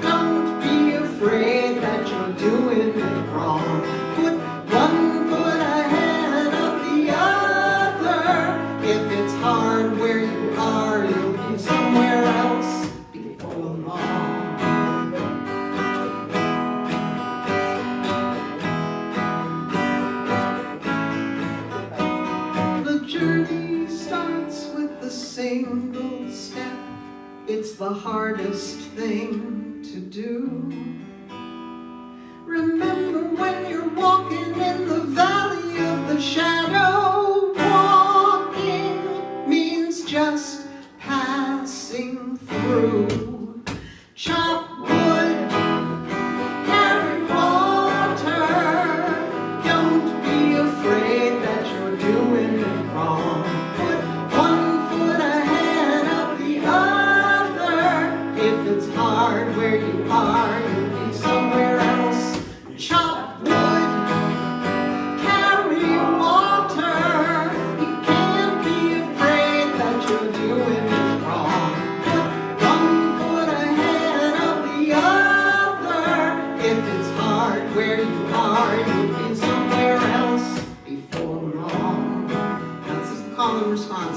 Don't be afraid that you're doing it wrong. Put one foot ahead of the other. If it's hard where you are, you'll be somewhere else before long. The journey starts with a single step. It's the hardest thing to do. Remember when you're walking in the valley of the shadow, walking means just passing through. Chop wood, carry water. Don't be afraid that you're doing it wrong. Put one foot ahead of the other. If it's hard where you are, you'll be somewhere else. Chop wood, carry water. You can't be afraid that you're doing it wrong. Put one foot ahead of the other. If it's hard where you are, you'll be somewhere else before long. That's the call and response.